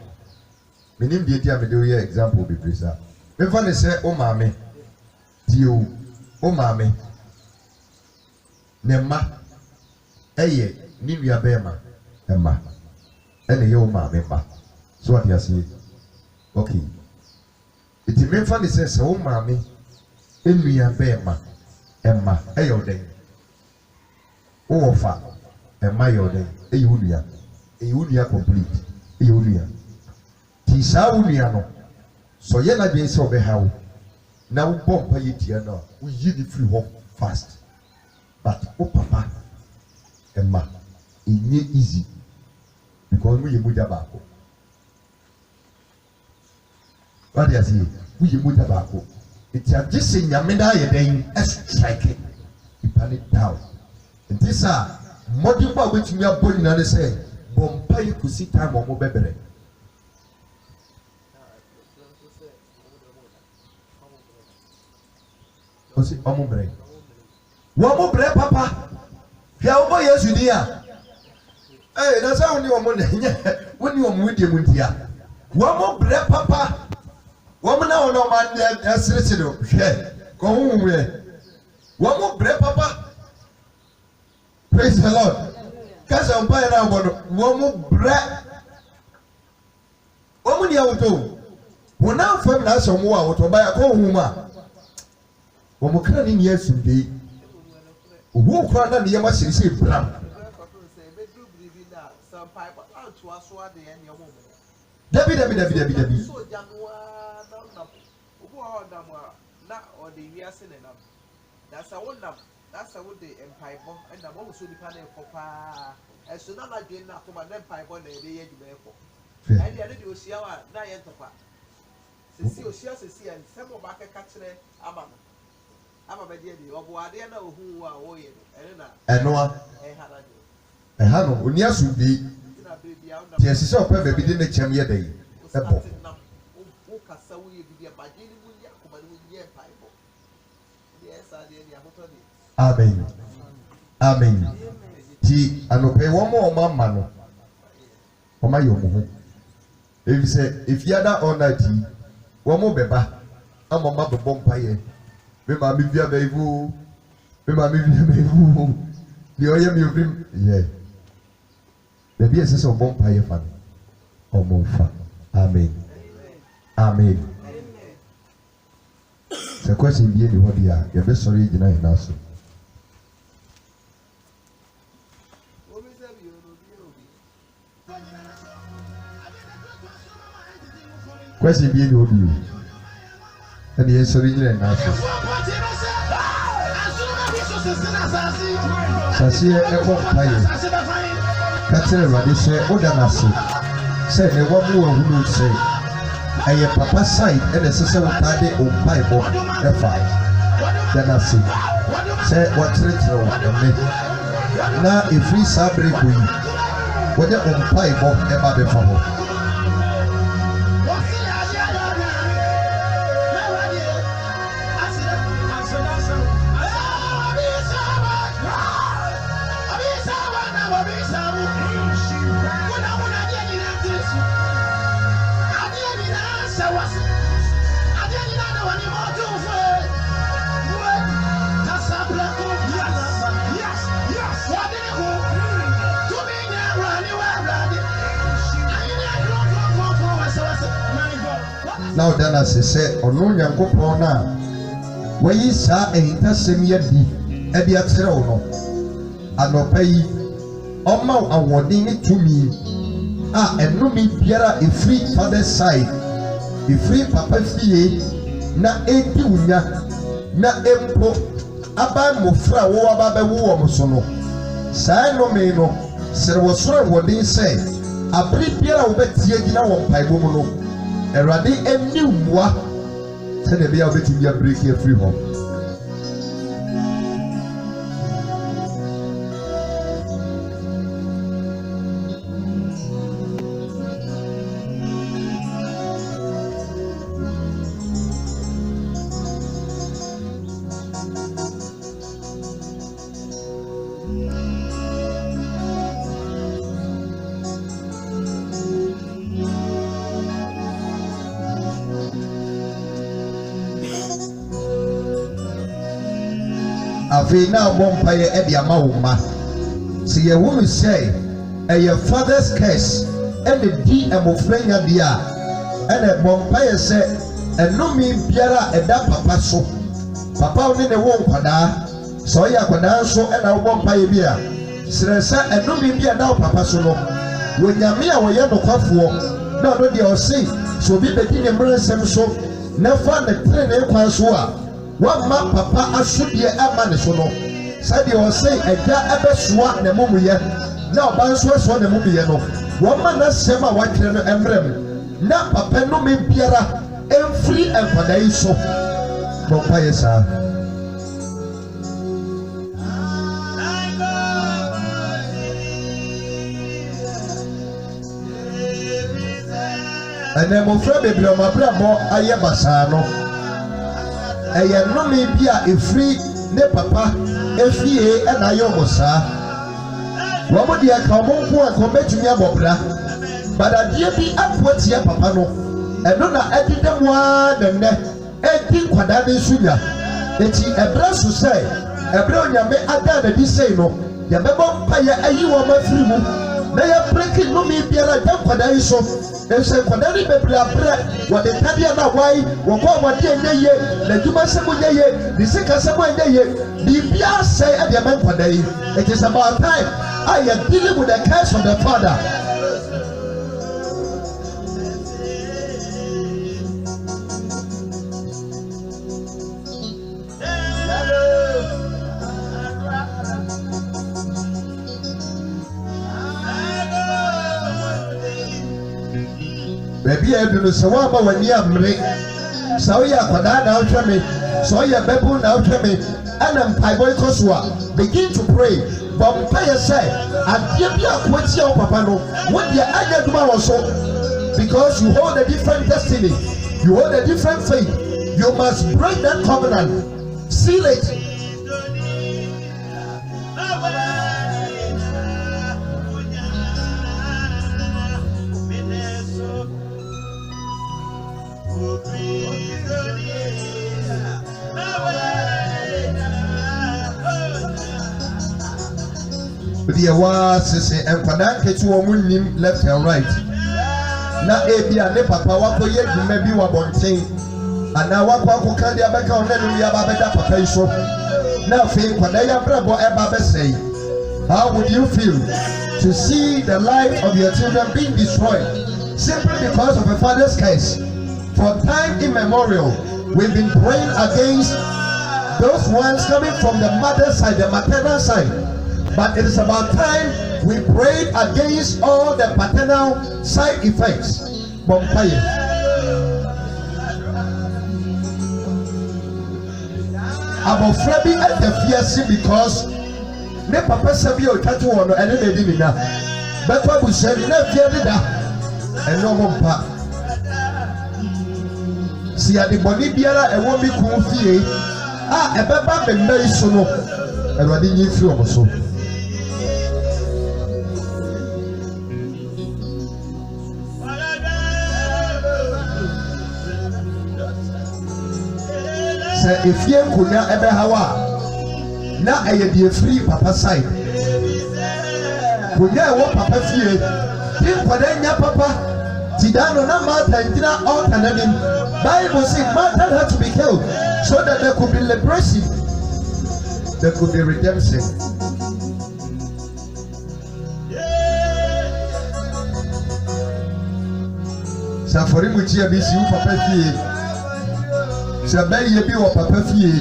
Menim die dia me do ye example be presa. Me fa ne se o maame dio o maame ne ma eye ni nua be ma e ma ene ye o maame ma so what you say okay it me fa ne se o maame enua be ma e ma eye o den o ofa e ma ye o den eye unua complete eye unua Tisa unia no so ye na be se obehawo na wo bompa ye tia no wo yi di free home fast but o papa emma enye easy because we ye muja baako what you say we ye muja baako it ya just say nyame da ye den strike ipa ne down nti sa mmɔden ba wetumi abɔ nyina ne sɛ bompa yi kusi time ɔmo bɛbrɛ osi ɔmo brɛ wɔmo brɛ papa hwɛ ɔmo Yesu ni a na sɛ woni ɔmo na nyɛ woni ɔmo wudie mu ntia wɔmo brɛ papa wɔmo na wɔn ɔmo asirisi no hwɛ kɔn ho yɛ wɔmo brɛ papa praise the Lord kasa mpa yɛ na abɔ no wɔmo brɛ wɔmo ni awoto wɔn afɔm na asɛ ɔmo awoto ba yɛ kɔn ho mu a wɔmo kra ne nyɛ sumdei owu kura na ne yɛ ma sirisi bram. Dabi. na ɔde wiase ne nam dasa wo nam dasa wo de mpaebɔ ɛnam ɔmo so nipa na ɛkɔ paa ɛso na na dwen na akoma na mpaebɔ na ɛde yɛ adwuma ɛkɔ ɛde ɛde de ohyia wa na yɛ ntɔkwa sisi ohyia sisi yɛ nsɛm ɔba akeka kyerɛ ama no ama bɛdeɛ de ɔbo adeɛ na ohu a wɔyɛ no ɛne na ɛnoa ɛha no oni asumdie tiɛ sisɛ ɔpɛ baabi de ne kyɛm yɛ dɛ ɛbɔ amen ti anɔpɛ wɔn a wɔn ama no wɔn ayɛ wɔn ho efisɛ efiada ɔna ti wɔn bɛba ama wɔn abɛbɔ mpaeɛ me maame bi abɛɛfo deɛ ɔyɛ mi ofiri yɛ baabi ɛsɛ sɛ ɔbɔ mpaeɛ fa no ɔmo fa amen sɛ kwasi bie ni hɔ deɛ a yɛbɛsɔre gyina yɛn aso. Kwasi bie ni hɔ bi o ɛna yɛsɔre gyina yɛn aso. Saseɛ ɛbɔ mpaeɛ kakyere Awurade sɛ woda n'ase sɛ ne wɔn mu ahunu sɛ ɛyɛ papa side ɛna ɛsɛ sɛ wotaa de mpaebɔ ɛfa da n'ase sɛ wɔkyerɛkyerɛ wɔn ɛmɛ na efiri saa bere kɔ yi wɔde mpaebɔ ɛba bɛfa hɔ. Now then as I say ɔno Nyankopɔn na wɔyi saa ɛhintasɛm yɛ di ɛde akyerɛ wo no anɔpa yi ɔma awɔden ne tumi a ɛnome biara efiri father side efiri papa fie na edi wunya na empo aba mmɔfra a wɔwɔ aba bɛwo wɔn so no saa nnome no sɛ wɔsoro awɔden sɛ abere biara a wɔbɛtie gyina wɔn mpaebɔ mu no Awurade ɛni mmoa sɛdeɛ ɛbɛyɛ a wɔbɛtumi abreki afiri hɔ. Afei na abɔ mpaeɛ ɛde ama wo ma sɛ yɛhunu sɛ ɛyɛ father's curse ɛna di mmɔfra nyadeɛ a ɛna ɛbɔ mpaeɛ sɛ ɛnome biara a ɛda papa so papa wo ne wo nkwadaa sɛ ɔyɛ akwadaa nso ɛna wobɔ mpaeɛ bi a serɛ sɛ ɛnome bi a ɛda wo papa so no wɔ Nyame a wɔyɛ nokwafoɔ na ɔno deɛ ɔse sɛ obi bɛdi ne mmerɛnsɛm so na fa ne tenenee kwan so a wama papa asodeɛ ama ne so no sɛdeɛ ɔsɛ agya ɛbɛsoa ne mumuyɛ na ɔba nso asoa ne mumuyɛ no wɔma n'asɛm a watwerɛ no mmerɛ mu na papa nnome biara ɛmfiri nkwadaa yi so bɔ mpaeɛ saa And then my friend baby my brother aye basano. Eye no me bia efri ne papa efie e na yo mosa. Wo mo dia ka mo nko an betumi abobra. But adie bi apotie papa no. Eno na edidem wa nenne edi kwada ne sunya. Eti ebra so say ebra onyame ada na di sei no. Ya bebo mpa ya ayi wo mafiri mu. Na ya breaking no me biara da kwada yi so. Ese kwada ni bebra bre wo de tadia na wai wo ko wo de enye na djuma se mo nye di sika se mo enye di bia say e de man kwada yi. It is about time I am dealing with the curse of the father. Baby, I do the Sawaba when you are me. So you are now to me. So you are Babu now to me. And I'm Paiboy Koswa. Begin to pray. But Paya say, I give you a question, Papano. What the other tomorrow so? Because you hold a different destiny. You hold a different faith. You must break that covenant. Seal it. The was and Padanke to a moon left and right. Now, Abia, ne papa, wako yet, maybe one thing. And now, Wako candy back on any Ababeda Papa. Now, Faith, what I am Bravo Ababa say, how would you feel to see the life of your children being destroyed simply because of a father's case? For time immemorial, we've been praying against those ones coming from the mother's side, the maternal side. But it is about time we prayed against all the paternal side effects. Bonfire. Abofra bi at the fiasi because ne papa sabi o tatu wono ene na di nina. Beto bu sheri na fie de da. Eno mo mpa. Si ade boni biara ewo mi ku fie. Ebeba me mai so no. Erwade nyi fi omo so. If you could not ever have now, I am the free papa side. Could you walk papa fear? Think for them, ya papa. Tidano na Martha and dinner alternating. Bible says Martha had to be killed so that there could be liberation, there could be redemption. Safari Muchia BC papa fear. Se baye bi wo papa fie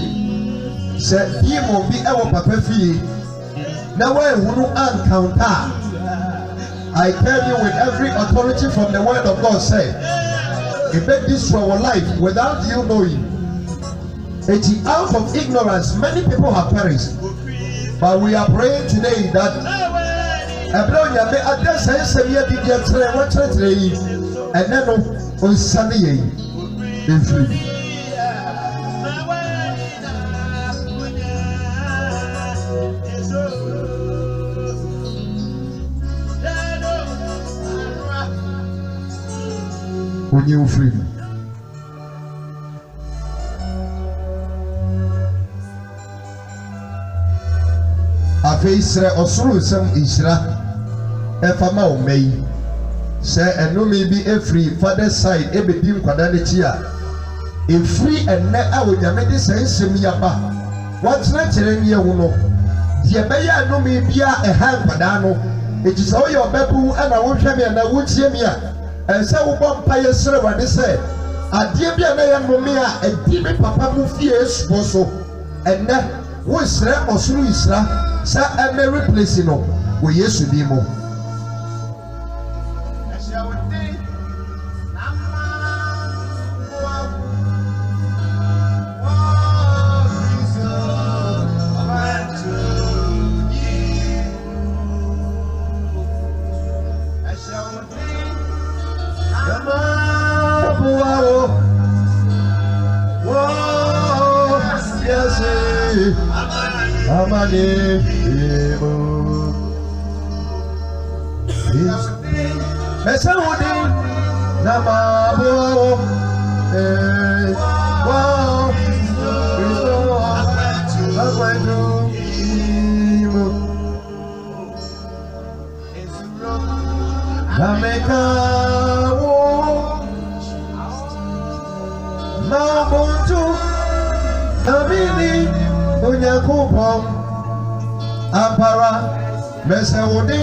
se dimo bi e wo papa fie na wa ehunu encounter. I tell you with every authority from the word of God say it may destroy our life without you knowing. It is out of ignorance many people have perished, but we are praying today that Ebronya me adesa semia di dia tre wa tre yi eneno onsane yi efiri. You free. Afei srɛ ɔsoro nsɛm nhyira ɛfa ma wo mɛyi sɛ ɛnome bi efiri father side ebedi nkwadaa n'akyi a efiri ɛnɛ a onyame de sɛ nsɛm yi aba wɔkyerɛkyerɛ ne yɛn ho no deɛ bɛyɛ ɛnome bi a ɛha nkwadaa no eti sɛ woyɛ ɔbɛbu ɛna wohwɛ mi ɛna wotie mi a. And so we want to say, what they say. I dear be a momia, a demon papa fears also. And now, we slap or through Isra, sir, and may replace no. We yes to be more. Come on. amani imo mesawudi namabo wow Kristo akwantu imo nameka Mamuntu Namini Unyakupom Ampara Mesawudi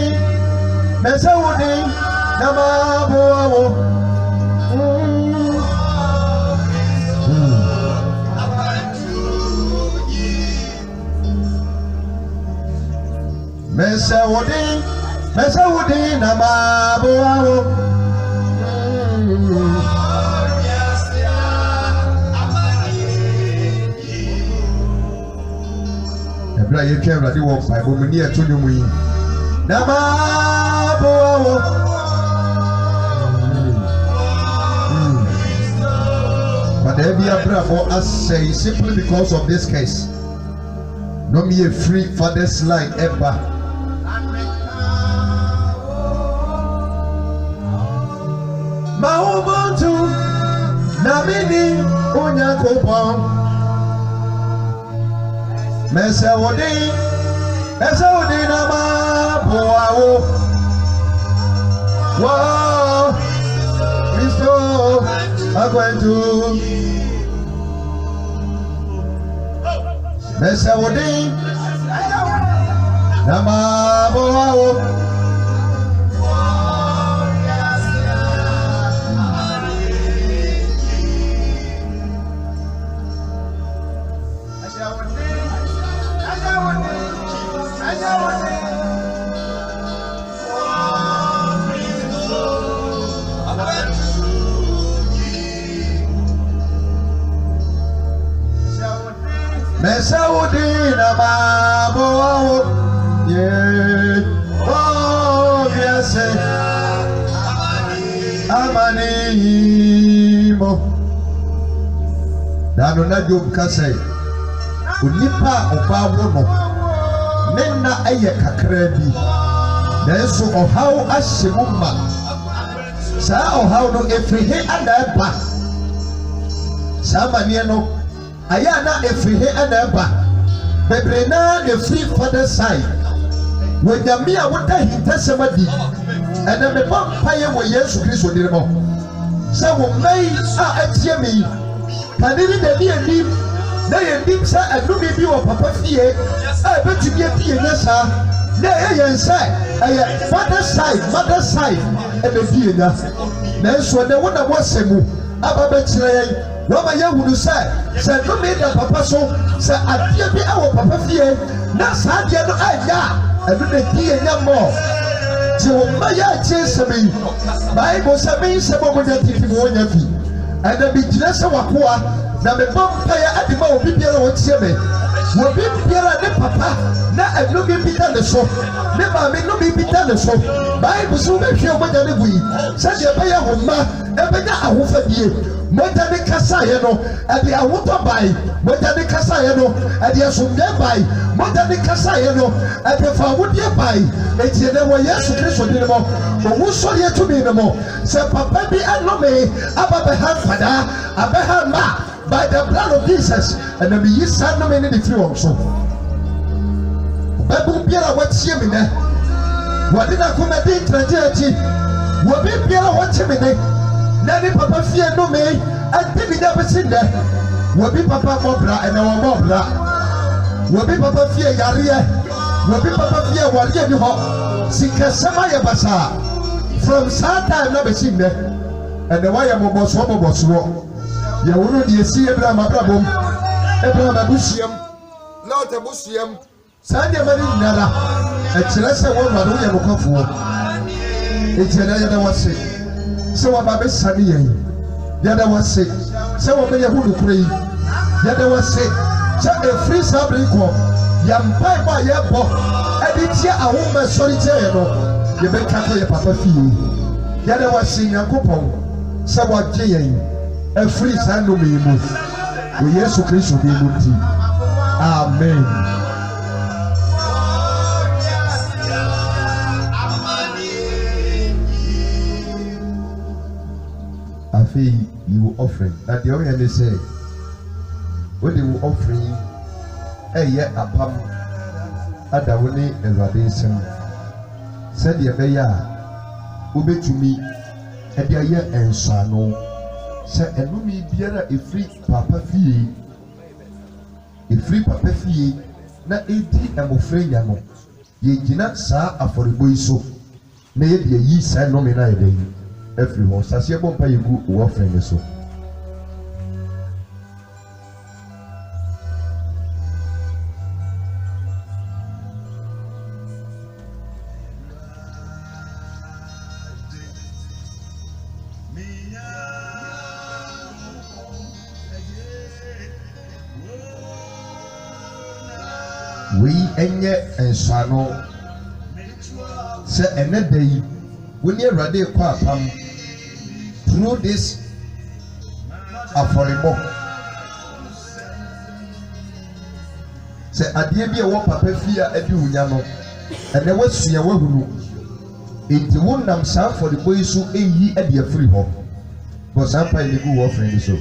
Namabuawo Mesawudi Namabuawo Ebra ye kemra di wo pa bo mani eto nyomu yi na ma bo wo but every abra for us say simply because of this case no me a free father's line ever ma ubuntu na mini Unyakupom Mesawudi Namabuawo Wow Kristo akwantu Mesawudi Namabuawo Mesawudi Namabuawo yeah oh yes amani mo dano na Job kase onipa obawo no nenna aye kakra bi nanso ohaw ahyemu ma saa ohaw no efrihe anaba saa mane no aya na efrihe anaba bebre na efri father side wonyame a woda hintasemadi ene me pampaye wo Yesu Kristo diremo sa wo mai a atie me kaniri de bi enim na yendim sa anumi bi wo papa fie a betumi afie nyasa na yensa aya father side mother side e be fie nya na so ne wona wasemu aba be kire Wama ya wunu say no me da papa so say adie bi awo papa fie na sa adie no aya enu na die nya mo ti wo ma ya che sebe Bible say me sebe mo da titi mo nya fi and be gina se wakoa na me bompa ya adima obi biara wo tie me wo bi biara ne papa na enu bi bita ne so ne ma me no bi bita ne so Bible so be hwe mo da ne bui say de ba ya ho ma e be nya ahofadie Moja ni kasa yeno, adi awuto bai. Moja ni kasa yeno, adi asumye bai. Moja ni kasa yeno, adi fawudye bai. Eti ene wa Yesu Kristo dinemo. Mowuso yetu minemo. Se papa bi anome, ababeha fada, abeha ma. By the blood of Jesus, and the yisa no many the free also. Babu biara watie mine. Wadina kumedi tragedy. Wabi biara watie mine. Nani papa fie no me ante bi da besinde wobi papa mobra ene wo mobra wobi papa fie yare wobi papa fie ware bi ho sikasema ye basa from sata na besinde ene wa ye moboso ye wono de esi Abraham abrabom Abraham abusiam Lot abusiam sande mari nara e kire se wo no ye mokafo e kire ya da wase se wa ba be sani yen yada wase se wa be yahudu kure yada wase se e free sabri ko yampai ba ye bo edi tia ahoma sori tie no ye be kako ye papa fie yada wase Yakobon se wa gye yen e free sando me mu wo Yesu Kristo bi mu ti Amen. I feel you offering. That the only they say, what you offering, yeah, apam, adawuni elwadesem. Said the beya, ube to me, and the year and sano. Said and no me biara a free papa fee, a free papa fee, na 80 and mofreyano. Ye gina sa aforibo so. Nay, the ye say no me na day. Everyone, Sasia Bompa, you go offering so. We enye and Sano say another day when you're ready to through this affordable. Say adie bi e wo papa fia adi unyano ene wasua wahunu enti wonnam saa affordable yi so eyi adi afiri ho but saa pa ile gu wo friend so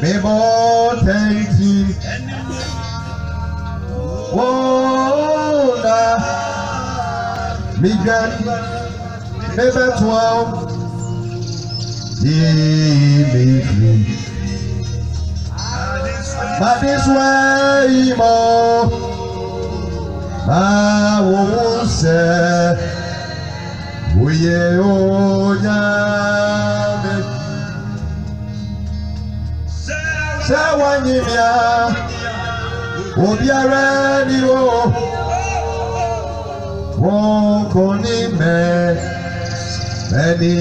me more thank you. Oh, me grand, never 12. But this way more, I won't say, we Sawanyimia, Obiara ni o, won't me, many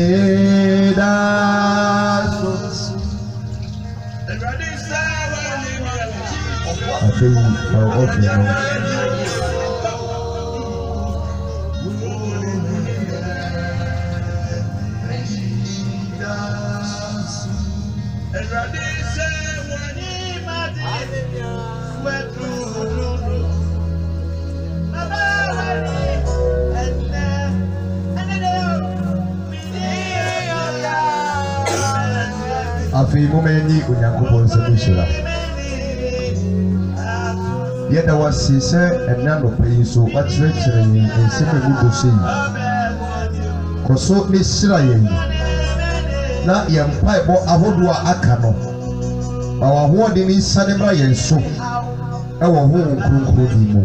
I think I'll open Afi mumeni unyankopon sebishira yeda wasi se enano peyi so wakyerɛkyerɛ yin nsɛm a mugo so yi koso ne sira yin na yɛn mpaebɔ ahodoɔ a aka no ma wahoɔde ne nsane mmra yɛn so ɛwɔ ho nkronkron ni mu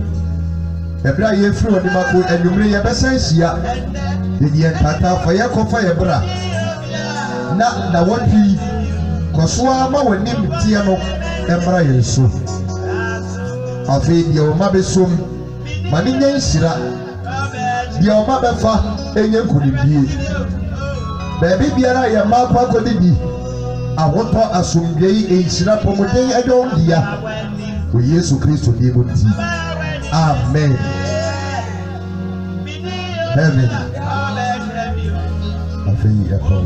ɛberɛ a yɛfiri wɔ nimako anwummere yɛbɛsan hyia yɛde yɛn tata fa yɛkɔfa yɛ bra na wɔtwi kosoa ma w'anim tie no mmra yɛn so afei deɛ ɔma bɛsom ma ne nyɛ nhyira deɛ ɔma bɛfa ɛnyɛ nkonimdie baabi biara yɛ mma akɔ akɔdidi ahotɔ asomdwe yi nhyira pɔmuden ɛdɔm dia wɔ Yesu Kristo din mu nti amen heaven afei yɛkɔ